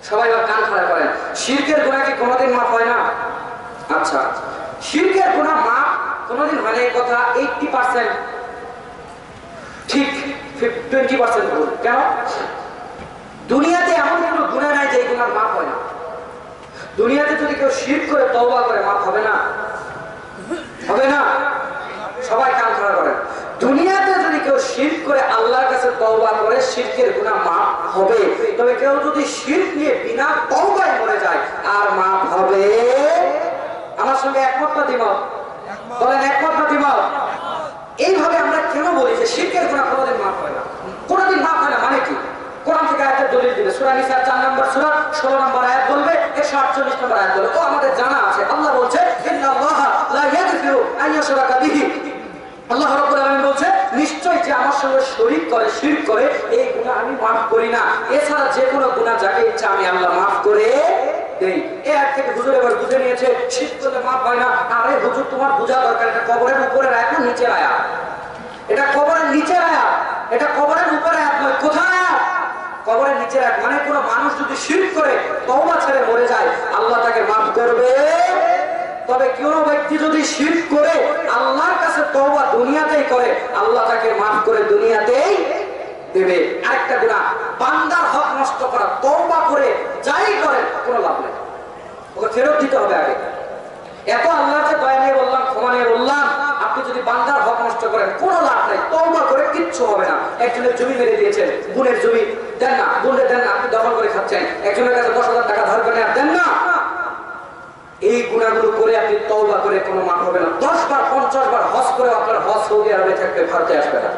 সবাই কান খাড়া করেন, শিরকের গুনাহ কি কোনোদিন মাফ হয় না? আচ্ছা, শিরকের গুনাহ মাফ কোনোদিন হয় না, এই কথা 80% ঠিক, 20% ভুল। কেন? দুনিয়াতে এমন কোনো গুনাহ নাই যে এই গুনাহ মাফ হয় না। দুনিয়াতে যদি কেউ শিরক করে তওবা করে মাফ হবে না? হবে না? সবাই কান খাড়া করেন। দুনিয়াতে যদি কেউ শিরক করে আল্লাহর কাছে তওবা করে, শিরকের গুনাহ মাফ হবে। তবে কেউ যদি শিরক নিয়ে বিনা তওবায় মরে যায়, আর মাফ হবে? আমার সঙ্গে একমত না দ্বিমত? বলেন একমত না দ্বিমত? এইভাবে আমরা কেন বলি যে শিরকের গুনাহ কোনোদিন মাফ হয় না? কোনোদিন মাফ হয় না মানে কি? কোরআন থেকে আয়াতের দলিল দিবে। সূরা নিসা 4 নম্বর সূরা 16 নম্বর আয়াত বলবে, 148 নম্বর আয়াত বলবে। ও আমাদের জানা আছে, আল্লাহ বলছে ইন্নাল্লাহা লা ইয়াগফিরু আন ইউশরাকা বিহি। আল্লাহ রাব্বুল আলামিন বলছে নিশ্চয় যে আমার সঙ্গে শরীক করে, শিরক করে, এই গুনাহ আমি maaf করি না। এছাড়া যে কোনো গুনাহ যাকে ইচ্ছা আমি আল্লাহ maaf করে দেই। এই আয়াত থেকে হুজুর এবার বুঝে নিয়েছে শিরক করলে maaf হয় না। আরে হুজুর তোমার বোঝা দরকার, এটা কবরের উপরের আয়াত না নিচের আয়াত? এটা কবরের নিচের আয়াত, এটা কবরের উপরে আয়াত নয়। কোথায়? কবরের নিচের আয়াত। মানে কোনো মানুষ যদি শিরক করে তওবা ছেড়ে মরে যায়, আল্লাহ তাকে maaf করবে। তবে কোন ব্যক্তি যদি শিরক করে আল্লাহর কাছে তওবা দুনিয়াতেই করে, আল্লাহ তাকে maaf করে দুনিয়াতেই দেবে। আরেকটা গুনাহ, বান্দার হক নষ্ট করা। তওবা করে যাই করে কোনো লাভ নেই, ওকে ফেরত দিতে হবে আগে। এত আল্লাহর কাছে দয়া নিয়ে বললাম, ক্ষমা নিয়ে বললাম, আপনি যদি বান্দার হক নষ্ট করেন কোনো লাভ নাই, তওবা করে কিচ্ছু হবে না। একজনের জমি মেরে দিয়েছেন, বোনের জমি দেন না, বোনের দেন না, আপনি দখল করে খাচ্ছেন। একজনের কাছে 10,000 টাকা ধার করে দেন না, এই গুনাহগুলো করে আপনি তওবা করে কোনো মাফ হবে না। 10 বার 50 বার হজ করে আপনার হজ সৌদি আরবে থাকবে, ভারতে আসবে না।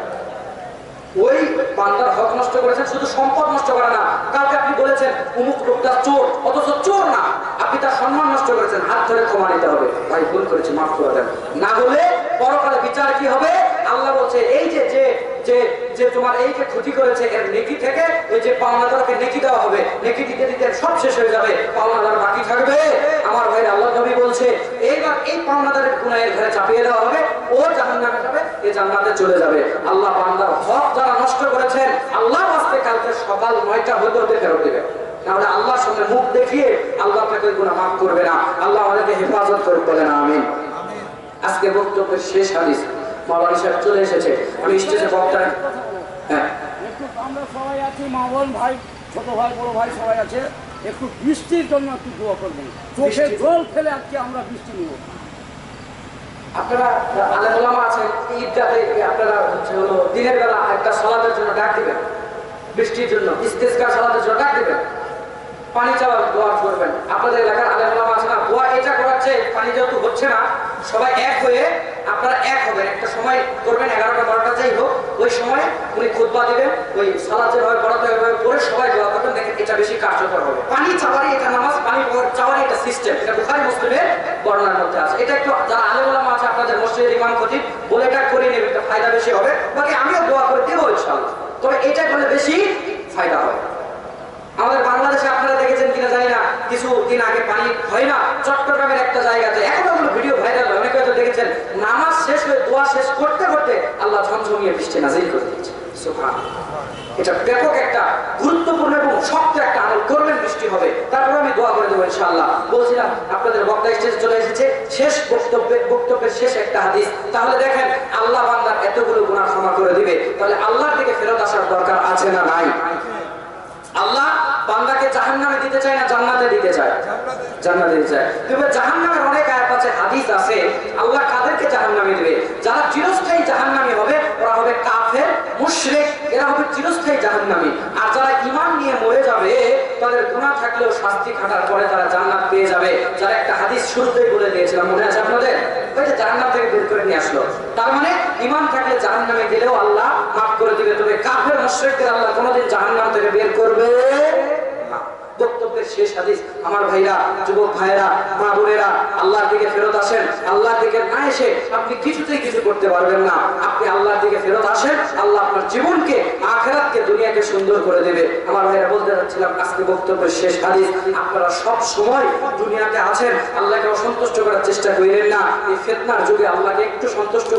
ওই বান্দার হক নষ্ট করেছেন, শুধু সম্পদ নষ্ট করে না। কালকে আপনি বলেছেন অমুক লোকটা চোর, অথচ চোর না, আপনি তার সম্মান নষ্ট করেছেন, হাত ধরে ক্ষমা নিতে হবে, ভাই ভুল করেছি মাফ করে দেন। না হলে পরকালে বিচার কি হবে? আল্লাহ বলছে এই যে যে যে যে তোমার এই যে ক্ষতি করেছে এর নেকি থেকে ওই যে পাওনাদারকে নেকি দেওয়া হবে, নেকি দিতে দিতে সব শেষ হয়ে যাবে, পাওনাদার বাকি থাকবে। আমার ভাই আল্লাহ নবী বলছে এইবার এই পাওনাদারের গুনাহের ঘরে চাপিয়ে দেওয়া হবে, ও জাহান্নামে যাবে, এ জান্নাতে চলে যাবে। আল্লাহ বান্দার হক যারা নষ্ট করেছেন, আল্লাহ বাস্তে কালকে সকাল 9টা হতে হতে ফেরত দেবে। তাহলে আল্লাহর সামনে মুখ দেখিয়ে আল্লাহ আপনাকে গুনাহ মাফ করবে না। আল্লাহ আমাদেরকে হেফাজত করে, বলেন আমিন। আজকে বক্তব্যের শেষ হাদিস, মাওলানা সাহেব চলে এসেছে, আমি স্টেজে বক্তা। হ্যাঁ, একটু আমরা সবাই আছি, মা বোন ভাই, ছোট ভাই, বড় ভাই সবাই আছে, একটু বৃষ্টির জন্য একটু দোয়া করবেন। চোখে জল ফেলে আজকে আমরা বৃষ্টি নিব। আপনারা আলেম ওলামা আছেন, ঈদগাহে আপনারা হলো দিনের বেলা একটা সালাতের জন্য ডাক দিবেন, বৃষ্টির জন্য ইস্তেসকার সালাতের জন্য ডাক দিবেন, পানি চাওয়ার দোয়া করবেন। আপনাদের এলাকার আলেম ওলামা আছে না, দোয়া এটা করাচ্ছে, পানি যেহেতু হচ্ছে না, সবাই এক হয়ে আপনারা এক হবেন, একটা সময় করবেন 11টা 12টা যাই হোক, ওই সময় উনি খুতবা দিবেন, ওই সালাত যেভাবে পড়াতে হবে করে সবাই দোয়া করবেন, দেখেন এটা বেশি কার্যকর হবে। পানি চাওয়ারই এটা নামাজ, পানি চাওয়ারই এটা সিস্টেম, এটা বুখারী মুসলিমের বর্ণনার মধ্যে আছে। এটা একটু যারা আলেম ওলামা আছে আপনাদের মসজিদের ইমাম খতিব বলে এটা করে নেবে, এটা ফায়দা বেশি হবে। বাকি আমিও দোয়া করে দেবো ইনশাআল্লাহ, তবে এটা করলে বেশি ফায়দা হয়। আমাদের বাংলাদেশে আপনারা দেখেছেন কিনা জানি না, কিছুদিন আগে পানি হয় না, চট্টগ্রামের একটা জায়গাতে, এখন ওগুলো ভিডিও ভাইরাল হয়, অনেকে হয়তো দেখেছেন, নামাজ শেষ হয়ে দোয়া শেষ করতে করতে আল্লাহ ঝমঝমিয়ে বৃষ্টি নাজিল করে দিয়েছে। সুবহানাল্লাহ, এটা ব্যাপক একটা গুরুত্বপূর্ণ এবং শক্ত একটা আমল করবেন, বৃষ্টি হবে। তারপরে আমি দোয়া করে দেবো ইনশাআল্লাহ। বলছিলাম আপনাদের বক্তা স্টেজে চলে এসেছে, শেষ বক্তব্যের শেষ একটা হাদিস। তাহলে দেখেন আল্লাহ বান্দার এতগুলো গুনাহ ক্ষমা করে দিবে, তাহলে আল্লাহর দিকে ফেরত আসার দরকার আছে না নাই? আল্লাহ বান্দাকে জাহান্নামে দিতে চায় না জান্নাতে দিতে চায়? জান্নাতে দিতে চায়। তবে জাহান্নামের অনেক আয়াত আছে, হাদিস আছে, আল্লাহ কাদেরকে জাহান্নামে দিবে? যারা চিরস্থায়ী জাহান্নামী হবে, ওরা হবে কাফের, মুশরিক, এরা হবে চিরস্থায়ী জাহান্নামী। আর যারা ঈমান নিয়ে মরে যাবে, তাদের গুনাহ থাকলেও শাস্তি খাটার পরে তারা জান্নাত পেয়ে যাবে। যারা একটা হাদিস শুরুতেই বলে দিয়েছিলাম, মনে আছে আপনাদের? ওই যে জাহান্নাম থেকে বের করে নিয়ে আসলো, তার মানে ঈমান থাকলে জাহান্নামে গেলেও আল্লাহ মাফ করে দিবে। তবে কাফের মুশরিকদের আল্লাহ কোনোদিন জাহান্নাম থেকে বের করবে না। বক্তব্যের শেষ হাদিস, আমার ভাইরা, যুবক ভাইরা, মা বোনেরা, আল্লাহর দিকে ফেরত আসেন। আল্লাহর দিকে না এসে আপনি কিছুতেই কিছু করতে পারবেন না। আপনি আল্লাহর দিকে ফেরত আসেন, আল্লাহ আপনার জীবনকে, আখিরাতকে, দুনিয়াকে সুন্দর করে দেবে। আমার ভাইরা, বলতে যাচ্ছিলাম আজকে বক্তব্যের শেষ হাদিস, আপনারা সব সময় দুনিয়াতে আছেন, আল্লাহকে অসন্তুষ্ট করার চেষ্টা করেন না। এই ফিতনার যুগে আল্লাহকে একটু সন্তুষ্ট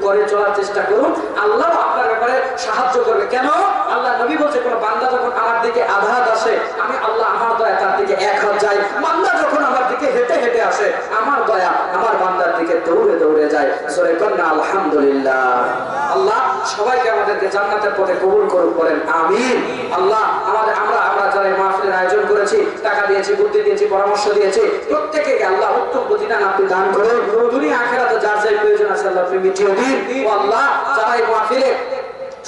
করে চলার চেষ্টা করুন, আল্লাহ আপনার ব্যাপারে সাহায্য করবে। কেন? আল্লাহ নবী বলছে, কোন বান্দা যখন আমার দিকে আঘাত আসে, আমি আল্লাহ আমার দয়া তার দিকে এক হাত যাই। বান্দা যখন আমার দিকে হেঁটে হেঁটে আসে, আমার দয়া আমার বান্দার দিকে দৌড়ে দৌড়ে যায়। সূরা কন্যা, আলহামদুলিল্লাহ। আল্লাহ সবাইকে আমাদেরকে জান্নাতের পথে কবুল করুন, বলেন আমিন। আল্লাহ আমরা যারা এই মাহফিলের আয়োজন করেছি, টাকা দিয়েছি, বুদ্ধি দিয়েছি, পরামর্শ দিয়েছি, প্রত্যেককে আল্লাহ উত্তম প্রতিদান আপনি দান করুন। দুনিয়া আখিরাতে যার যাই প্রয়োজন আছে আল্লাহ আপনি মিটিয়ে দিন। ও আল্লাহ, যারা এই মাহফিলে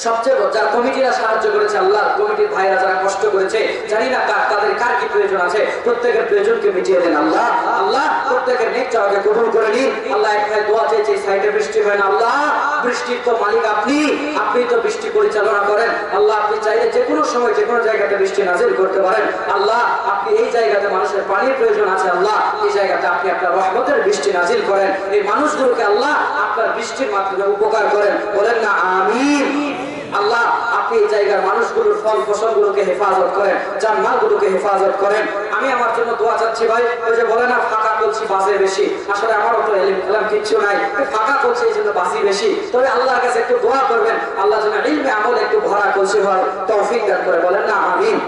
সবচেয়ে যারা কমিটিরা সাহায্য করেছে, আল্লাহ কমিটির ভাইরা যারা কষ্ট করেছে, জানি না তাদের কার কি প্রয়োজন আছে, প্রত্যেকের প্রয়োজনকে মিটিয়ে দেন আল্লাহ। আল্লাহ প্রত্যেকের নেক চাওয়াকে কবুল করে নিন আল্লাহ। এক ভাই দোয়া চেয়েছে সাইডে বৃষ্টি হয় না আল্লাহ, বৃষ্টির তো মালিক আপনি, আপনি তো বৃষ্টি পরিচালনা করেন আল্লাহ। আপনি চাইলে যে কোনো সময় যে কোনো জায়গাতে বৃষ্টি নাজিল করতে পারেন আল্লাহ। আপনি এই জায়গাতে মানুষের পানির প্রয়োজন আছে আল্লাহ, এই জায়গাতে আপনি আপনার রহমতের বৃষ্টি নাজিল করেন, এই মানুষগুলোকে আল্লাহ আপনার বৃষ্টির মাধ্যমে উপকার করেন, বলেন না আমিন। আল্লাহ আপনি এই জায়গার মানুষগুলোর ফল ফসলগুলোকে হেফাজত করেন, জানমালগুলোকে হেফাজত করেন। আমি আমার জন্য দোয়া চাচ্ছি ভাই, ওই যে বলে না ফাঁকা করছি বাসে বেশি, আসলে আমারও তো এলিম খেলাম কিচ্ছু নাই, ফাঁকা করছি এই জন্য বাসি বেশি। তবে আল্লাহর কাছে একটু দোয়া করবেন আল্লাহ যেন ইলমে আমল একটু ভরা করছি হয়, তৌফিক দান করে, বলেন না আমিন।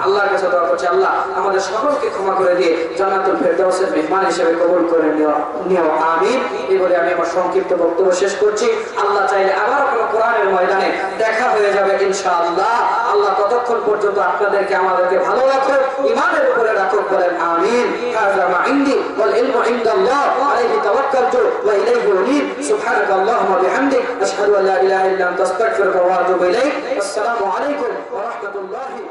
আল্লাহর কাছে দোয়া করছি আল্লাহ আমাদের সকলকে ক্ষমা করে দিয়ে জান্নাতুল ফেরদাউসের মেহমান হিসেবে কবুল করে নিও আমিন। এই বলে আমি আমার সংক্ষিপ্ত বক্তব্য শেষ করছি। আল্লাহ চাইলে আবারও কোনো কোরআনের ময়দানে দেখা হয়ে যাবে ইনশাআল্লাহ। আল্লাহ ততক্ষণ পর্যন্ত আপনাদেরকে আমাদেরকে ভালো রাখো, ঈমানের উপরে রাখো, বলেন আমিন। হাযা মা ইনদি ওয়াল ইলমু ইনদাল্লাহ আলাইহি তাওয়াক্কালতু ওয়া ইলাইহি উনীব। সুবহানাকাল্লাহুম্মা ওয়া বিহামদিক আশহাদু আল্লা ইলাহা ইল্লা আনতা আস্তাগফিরুকা ওয়া আতুবু ইলাইক। আসসালামু আলাইকুম ওয়া রাহমাতুল্লাহি